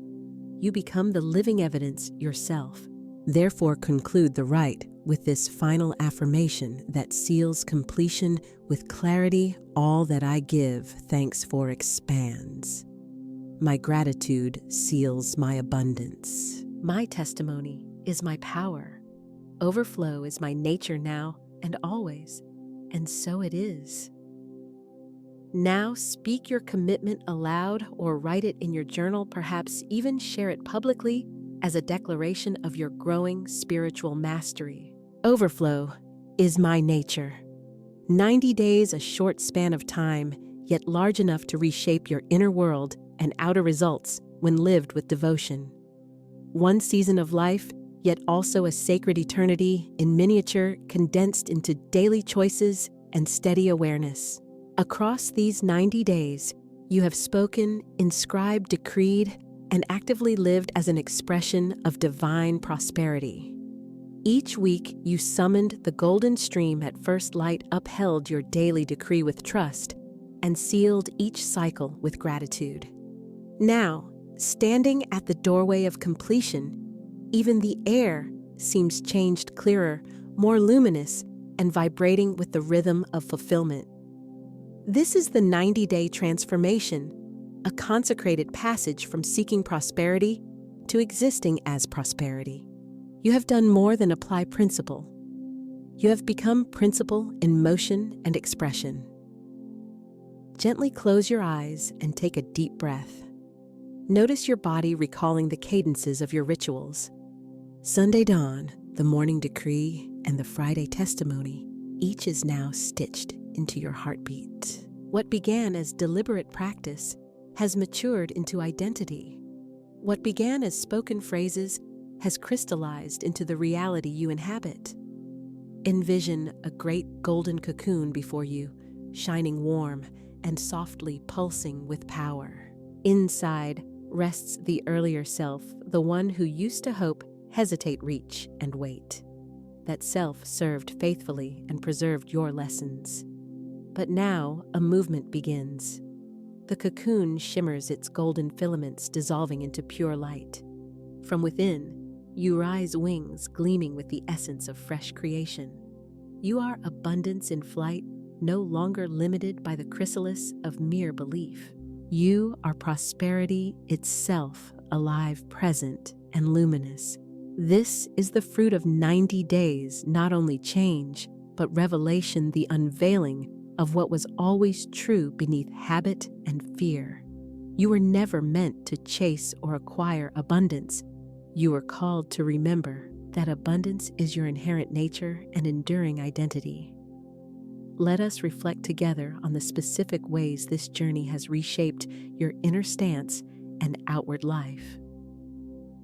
You become the living evidence yourself. Therefore, conclude the rite with this final affirmation that seals completion with clarity. All that I give thanks for expands. My gratitude seals my abundance. My testimony is my power. Overflow is my nature now and always, and so it is. Now speak your commitment aloud or write it in your journal, perhaps even share it publicly as a declaration of your growing spiritual mastery. Overflow is my nature. 90 days, a short span of time, yet large enough to reshape your inner world and outer results when lived with devotion. One season of life, yet also a sacred eternity in miniature, condensed into daily choices and steady awareness. Across these 90 days, you have spoken, inscribed, decreed, and actively lived as an expression of divine prosperity. Each week, you summoned the golden stream at first light, upheld your daily decree with trust, and sealed each cycle with gratitude. Now, standing at the doorway of completion, even the air seems changed, clearer, more luminous, and vibrating with the rhythm of fulfillment. This is the 90-day transformation, a consecrated passage from seeking prosperity to existing as prosperity. You have done more than apply principle. You have become principle in motion and expression. Gently close your eyes and take a deep breath. Notice your body recalling the cadences of your rituals. Sunday dawn, the morning decree, and the Friday testimony, each is now stitched into your heartbeat. What began as deliberate practice has matured into identity. What began as spoken phrases has crystallized into the reality you inhabit. Envision a great golden cocoon before you, shining warm and softly pulsing with power. Inside rests the earlier self, the one who used to hope, hesitate, reach, and wait. That self served faithfully and preserved your lessons. But now a movement begins. The cocoon shimmers, its golden filaments dissolving into pure light. From within, you rise, wings gleaming with the essence of fresh creation. You are abundance in flight, no longer limited by the chrysalis of mere belief. You are prosperity itself, alive, present, and luminous. This is the fruit of 90 days, not only change, but revelation, the unveiling of what was always true beneath habit and fear. You were never meant to chase or acquire abundance. You were called to remember that abundance is your inherent nature and enduring identity. Let us reflect together on the specific ways this journey has reshaped your inner stance and outward life.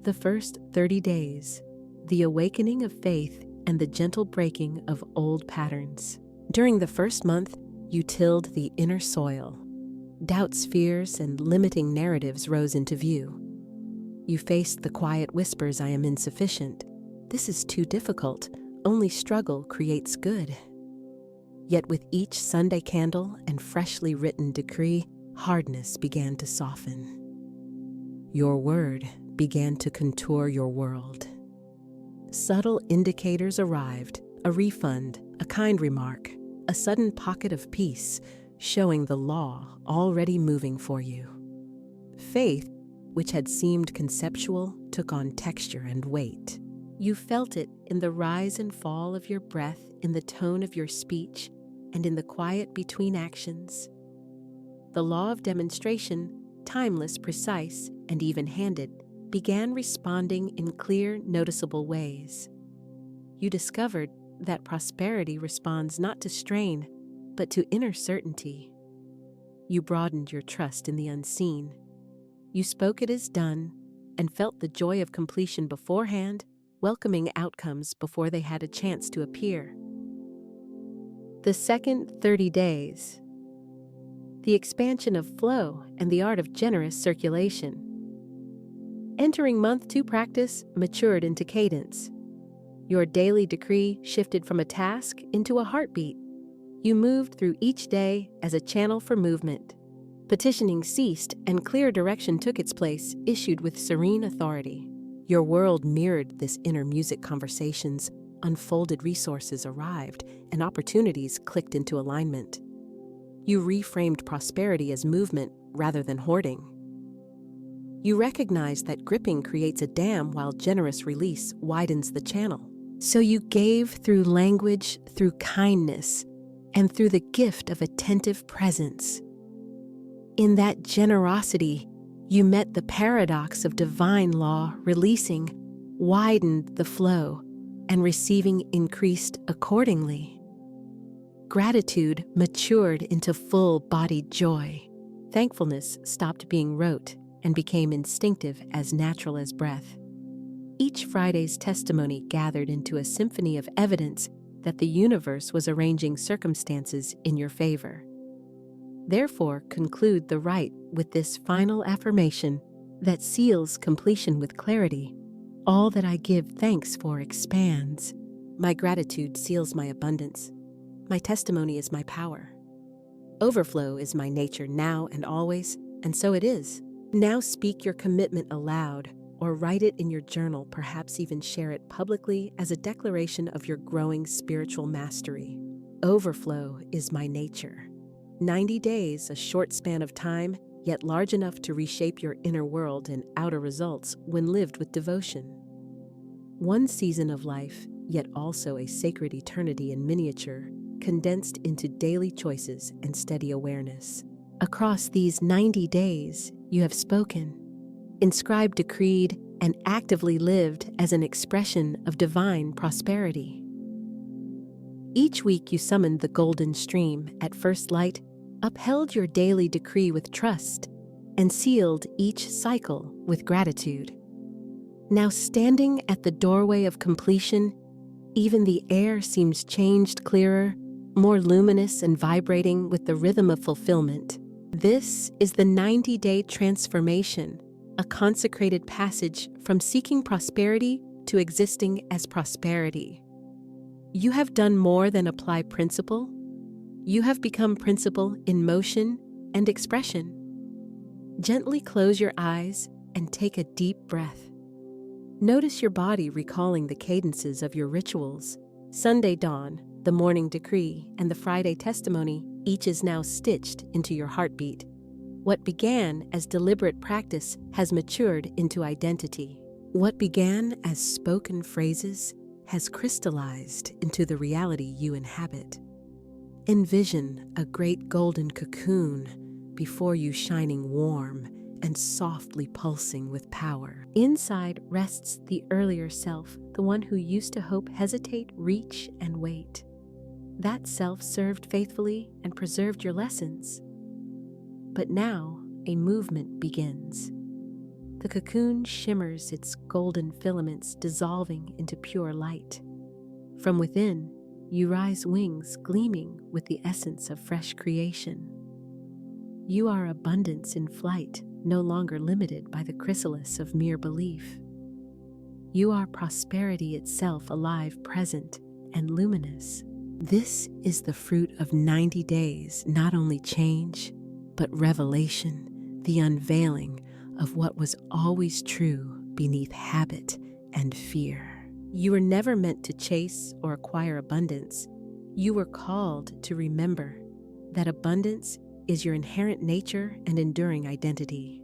The first 30 days, the awakening of faith and the gentle breaking of old patterns. During the first month, you tilled the inner soil. Doubts, fears, and limiting narratives rose into view. You faced the quiet whispers, I am insufficient. This is too difficult. Only struggle creates good. Yet with each Sunday candle and freshly written decree, hardness began to soften. Your word began to contour your world. Subtle indicators arrived, a refund, a kind remark, a sudden pocket of peace, showing the law already moving for you. Faith, which had seemed conceptual, took on texture and weight. You felt it in the rise and fall of your breath, in the tone of your speech, and in the quiet between actions. The law of demonstration, timeless, precise, and even-handed, began responding in clear, noticeable ways. You discovered that prosperity responds not to strain, but to inner certainty. You broadened your trust in the unseen. You spoke it as done and felt the joy of completion beforehand, welcoming outcomes before they had a chance to appear. The second 30 days. The expansion of flow and the art of generous circulation. Entering month 2, practice matured into cadence. Your daily decree shifted from a task into a heartbeat. You moved through each day as a channel for movement. Petitioning ceased and clear direction took its place, issued with serene authority. Your world mirrored this inner music. Conversations, unfolded resources arrived, and opportunities clicked into alignment. You reframed prosperity as movement rather than hoarding. You recognized that gripping creates a dam while generous release widens the channel. So you gave through language, through kindness, and through the gift of attentive presence. In that generosity, you met the paradox of divine law, releasing, widened the flow, and receiving increased accordingly. Gratitude matured into full-bodied joy. Thankfulness stopped being rote and became instinctive, as natural as breath. Each Friday's testimony gathered into a symphony of evidence that the universe was arranging circumstances in your favor. Therefore, conclude the rite with this final affirmation that seals completion with clarity. All that I give thanks for expands. My gratitude seals my abundance. My testimony is my power. Overflow is my nature now and always, and so it is. Now speak your commitment aloud, or write it in your journal, perhaps even share it publicly as a declaration of your growing spiritual mastery. Overflow is my nature. 90 days, a short span of time, yet large enough to reshape your inner world and outer results when lived with devotion. One season of life, yet also a sacred eternity in miniature, condensed into daily choices and steady awareness. Across these 90 days, you have spoken, inscribed, decreed, and actively lived as an expression of divine prosperity. Each week you summoned the golden stream at first light, upheld your daily decree with trust, and sealed each cycle with gratitude. Now standing at the doorway of completion, even the air seems changed, clearer, more luminous and vibrating with the rhythm of fulfillment. This is the 90-day transformation, a consecrated passage from seeking prosperity to existing as prosperity. You have done more than apply principle. You have become principle in motion and expression. Gently close your eyes and take a deep breath. Notice your body recalling the cadences of your rituals. Sunday dawn, the morning decree, and the Friday testimony, each is now stitched into your heartbeat. What began as deliberate practice has matured into identity. What began as spoken phrases has crystallized into the reality you inhabit. Envision a great golden cocoon before you, shining warm and softly pulsing with power. Inside rests the earlier self, the one who used to hope, hesitate, reach, and wait. That self served faithfully and preserved your lessons. But now a movement begins. The cocoon shimmers, its golden filaments dissolving into pure light. From within, you rise, wings gleaming with the essence of fresh creation. You are abundance in flight, no longer limited by the chrysalis of mere belief. You are prosperity itself, alive, present, and luminous. This is the fruit of 90 days, not only change, but revelation, the unveiling of what was always true beneath habit and fear. You were never meant to chase or acquire abundance. You were called to remember. that abundance is your inherent nature and enduring identity.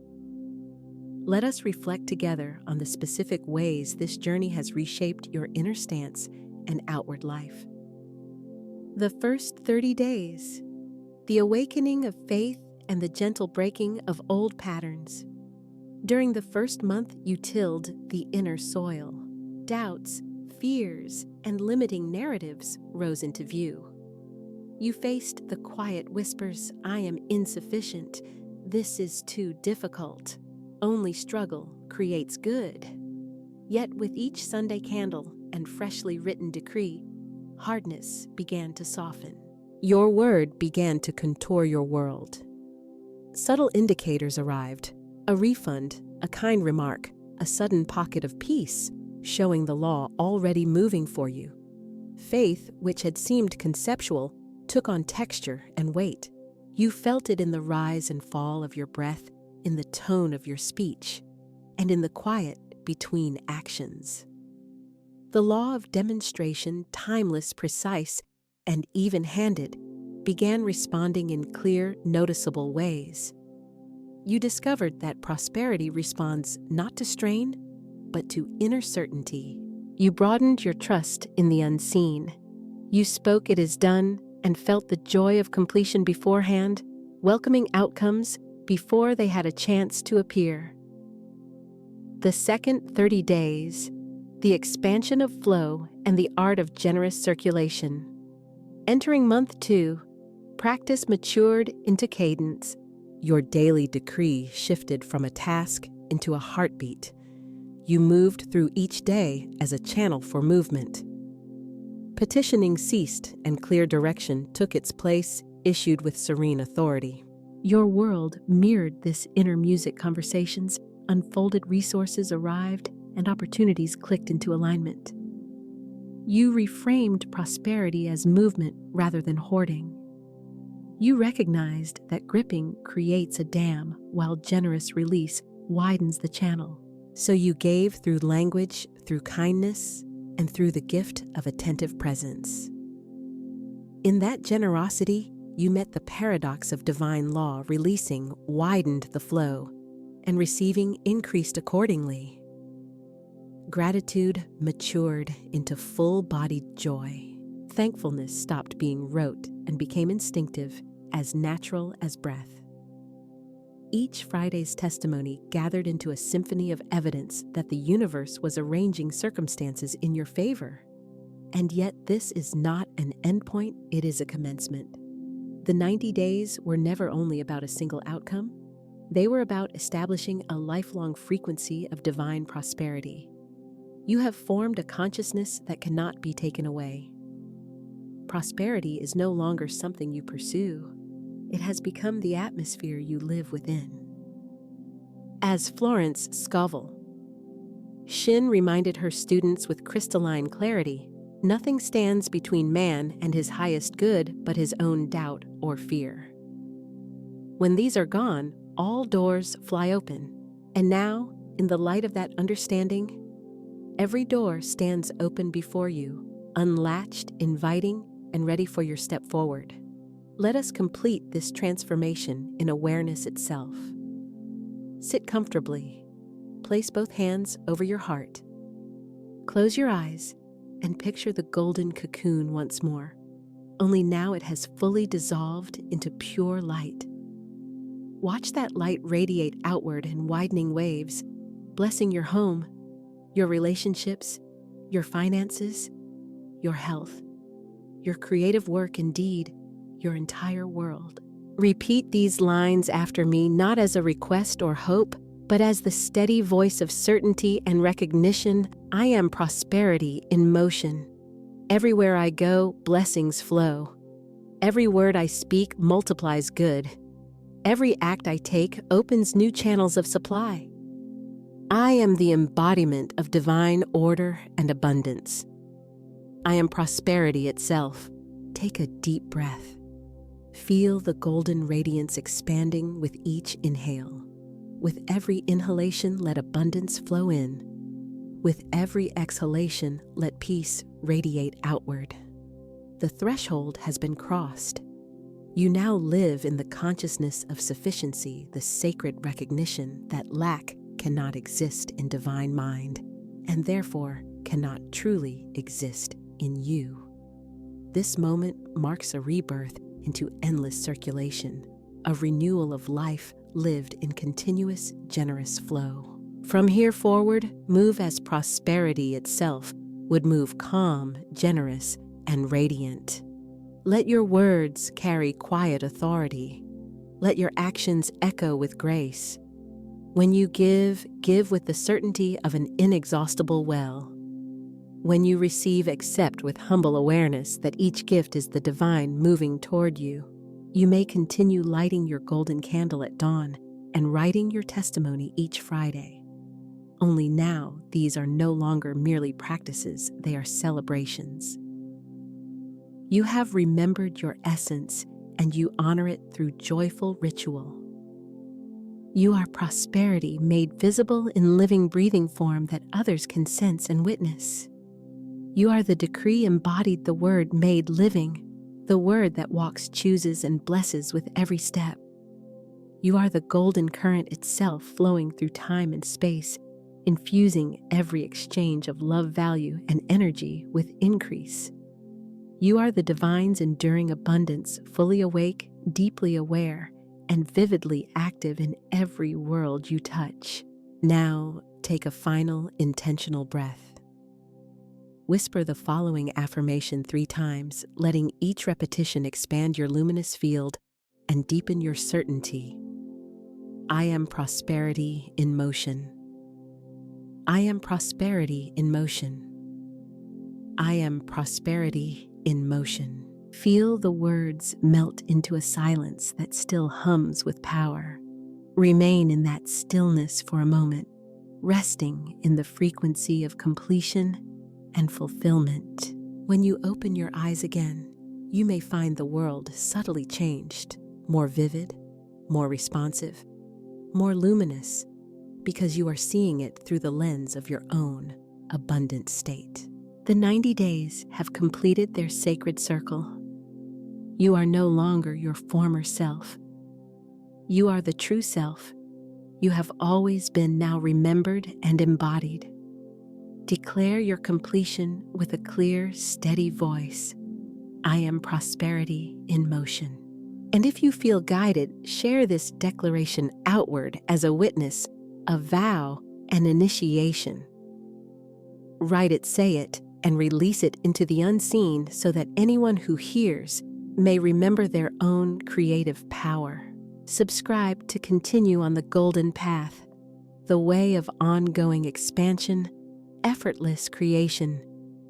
Let us reflect together on the specific ways this journey has reshaped your inner stance and outward life. The first 30 days, the awakening of faith and the gentle breaking of old patterns. During the first month, you tilled the inner soil. Doubts, fears, and limiting narratives rose into view. You faced the quiet whispers, "I am insufficient. This is too difficult. Only struggle creates good." Yet with each Sunday candle and freshly written decree, hardness began to soften. Your word began to contour your world. Subtle indicators arrived: a refund, a kind remark, a sudden pocket of peace, showing the law already moving for you. Faith, which had seemed conceptual, took on texture and weight. You felt it in the rise and fall of your breath, in the tone of your speech, and in the quiet between actions. The law of demonstration, timeless, precise, and even-handed, began responding in clear, noticeable ways. You discovered that prosperity responds not to strain, but to inner certainty. You broadened your trust in the unseen. You spoke "it is done" and felt the joy of completion beforehand, welcoming outcomes before they had a chance to appear. The second 30 days, the expansion of flow and the art of generous circulation. Entering month 2, practice matured into cadence. Your daily decree shifted from a task into a heartbeat. You moved through each day as a channel for movement. Petitioning ceased and clear direction took its place, issued with serene authority. Your world mirrored this inner music. Conversations unfolded, resources arrived, and opportunities clicked into alignment. You reframed prosperity as movement rather than hoarding. You recognized that gripping creates a dam while generous release widens the channel. So you gave through language, through kindness, and through the gift of attentive presence. In that generosity, you met the paradox of divine law. Releasing widened the flow, and receiving increased accordingly. Gratitude matured into full-bodied joy. Thankfulness stopped being rote and became instinctive, as natural as breath. Each Friday's testimony gathered into a symphony of evidence that the universe was arranging circumstances in your favor. And yet this is not an endpoint, it is a commencement. The 90 days were never only about a single outcome. They were about establishing a lifelong frequency of divine prosperity. You have formed a consciousness that cannot be taken away. Prosperity is no longer something you pursue. It has become the atmosphere you live within. As Florence Scovel Shinn reminded her students with crystalline clarity, nothing stands between man and his highest good but his own doubt or fear. When these are gone, all doors fly open. And now, in the light of that understanding, every door stands open before you, unlatched, inviting, and ready for your step forward. Let us complete this transformation in awareness itself. Sit comfortably. Place both hands over your heart. Close your eyes and picture the golden cocoon once more. Only now it has fully dissolved into pure light. Watch that light radiate outward in widening waves, blessing your home, your relationships, your finances, your health, your creative work, indeed, your entire world. Repeat these lines after me, not as a request or hope, but as the steady voice of certainty and recognition. I am prosperity in motion. Everywhere I go, blessings flow. Every word I speak multiplies good. Every act I take opens new channels of supply. I am the embodiment of divine order and abundance. I am prosperity itself. Take a deep breath. Feel the golden radiance expanding with each inhale. With every inhalation, let abundance flow in. With every exhalation, let peace radiate outward. The threshold has been crossed. You now live in the consciousness of sufficiency, the sacred recognition that lack cannot exist in divine mind, and therefore cannot truly exist in you. This moment marks a rebirth into endless circulation, a renewal of life lived in continuous, generous flow. From here forward, move as prosperity itself would move, calm, generous, and radiant. Let your words carry quiet authority. Let your actions echo with grace. When you give, give with the certainty of an inexhaustible well. When you receive, accept with humble awareness that each gift is the divine moving toward you. You may continue lighting your golden candle at dawn and writing your testimony each Friday. Only now, these are no longer merely practices, they are celebrations. You have remembered your essence, and you honor it through joyful ritual. You are prosperity made visible in living, breathing form that others can sense and witness. You are the decree embodied, the word made living, the word that walks, chooses, and blesses with every step. You are the golden current itself, flowing through time and space, infusing every exchange of love, value, and energy with increase. You are the divine's enduring abundance, fully awake, deeply aware, and vividly active in every world you touch. Now, take a final intentional breath. Whisper the following affirmation 3 times, letting each repetition expand your luminous field and deepen your certainty. I am prosperity in motion. I am prosperity in motion. I am prosperity in motion. Feel the words melt into a silence that still hums with power. Remain in that stillness for a moment, resting in the frequency of completion and fulfillment. When you open your eyes again, you may find the world subtly changed, more vivid, more responsive, more luminous, because you are seeing it through the lens of your own abundant state. The 90 days have completed their sacred circle. You are no longer your former self. You are the true self you have always been, now remembered and embodied. Declare your completion with a clear, steady voice. I am prosperity in motion. And if you feel guided, share this declaration outward as a witness, a vow, an initiation. Write it, say it, and release it into the unseen so that anyone who hears may remember their own creative power. Subscribe to continue on the golden path, the way of ongoing expansion, effortless creation,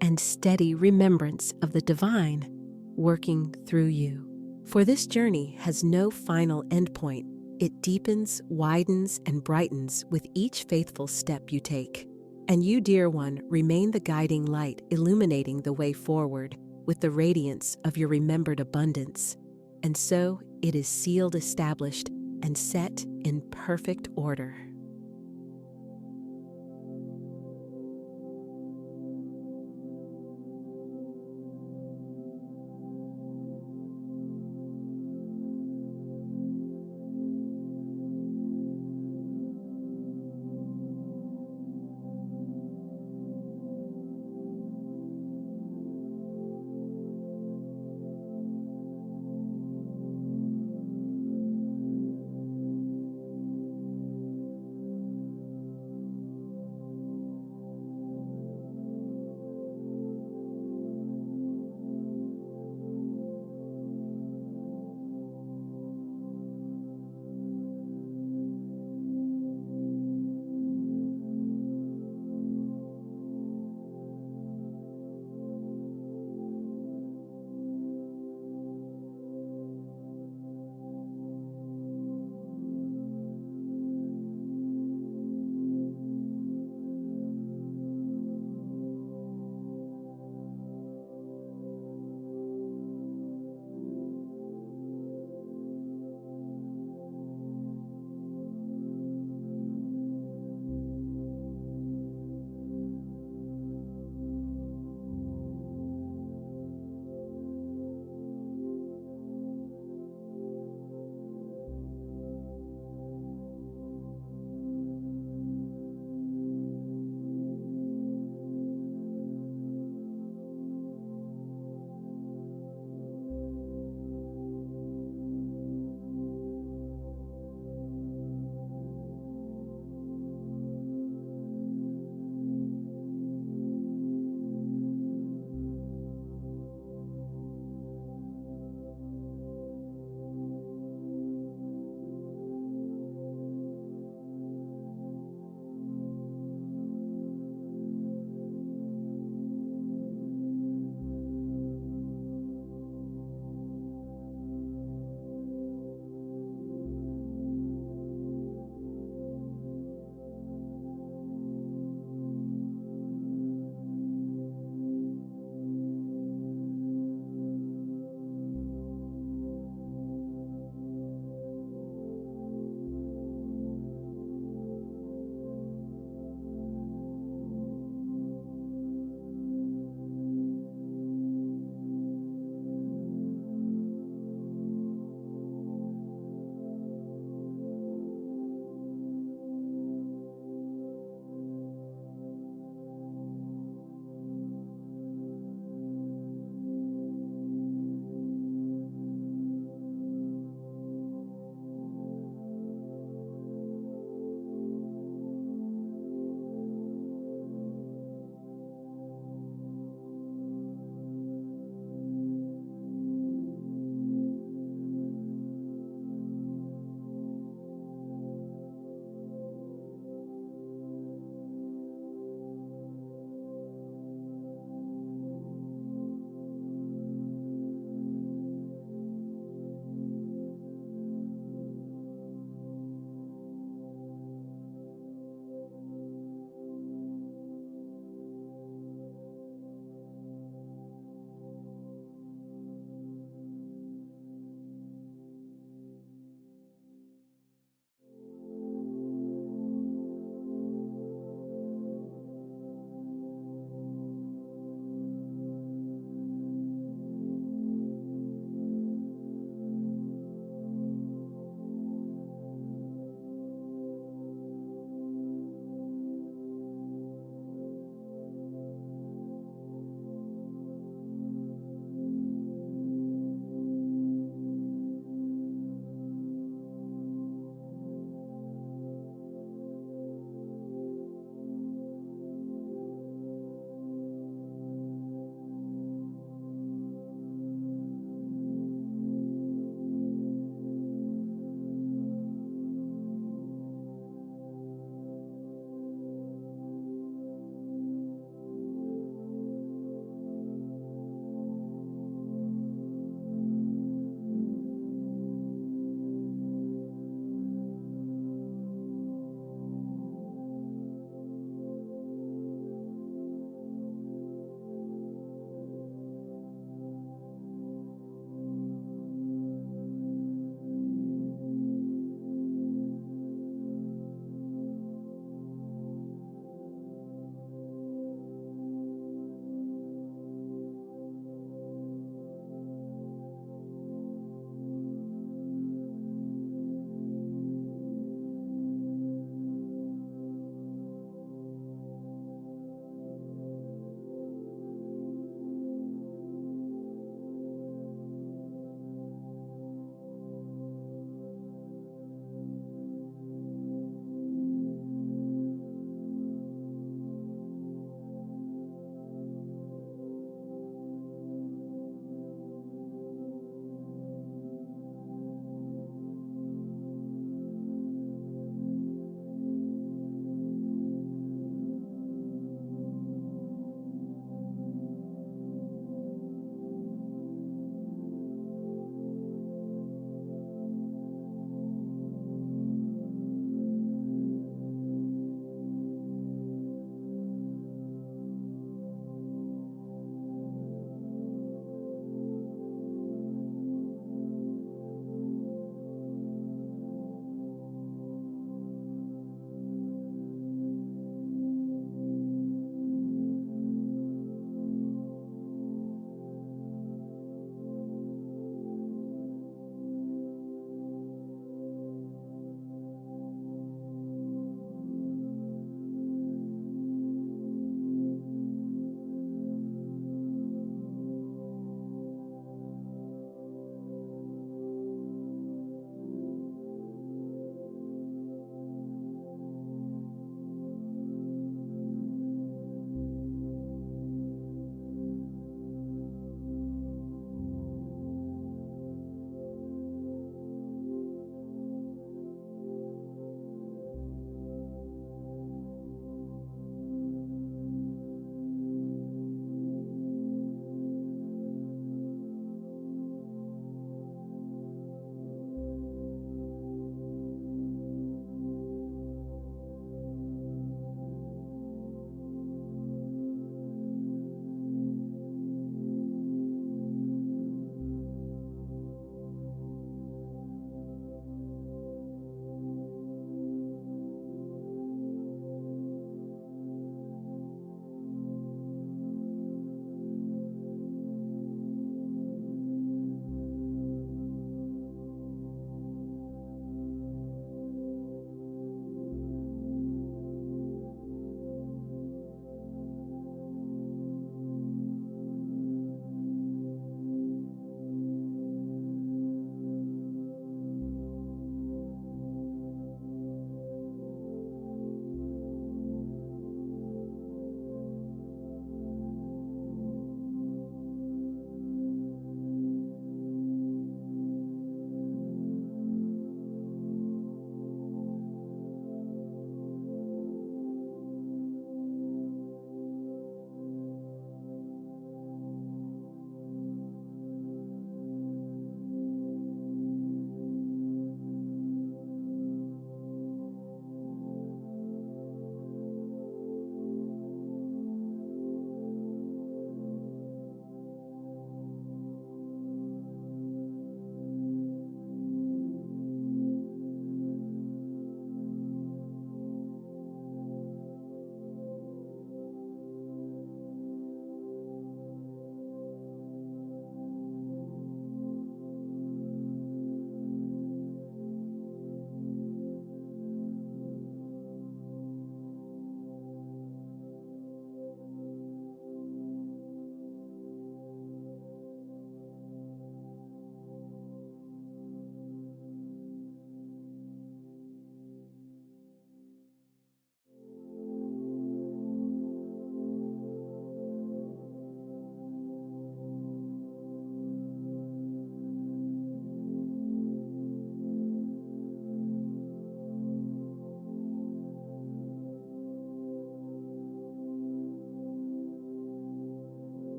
and steady remembrance of the divine working through you. For this journey has no final endpoint. It deepens, widens, and brightens with each faithful step you take. And you, dear one, remain the guiding light, illuminating the way forward with the radiance of your remembered abundance. And so it is sealed, established, and set in perfect order.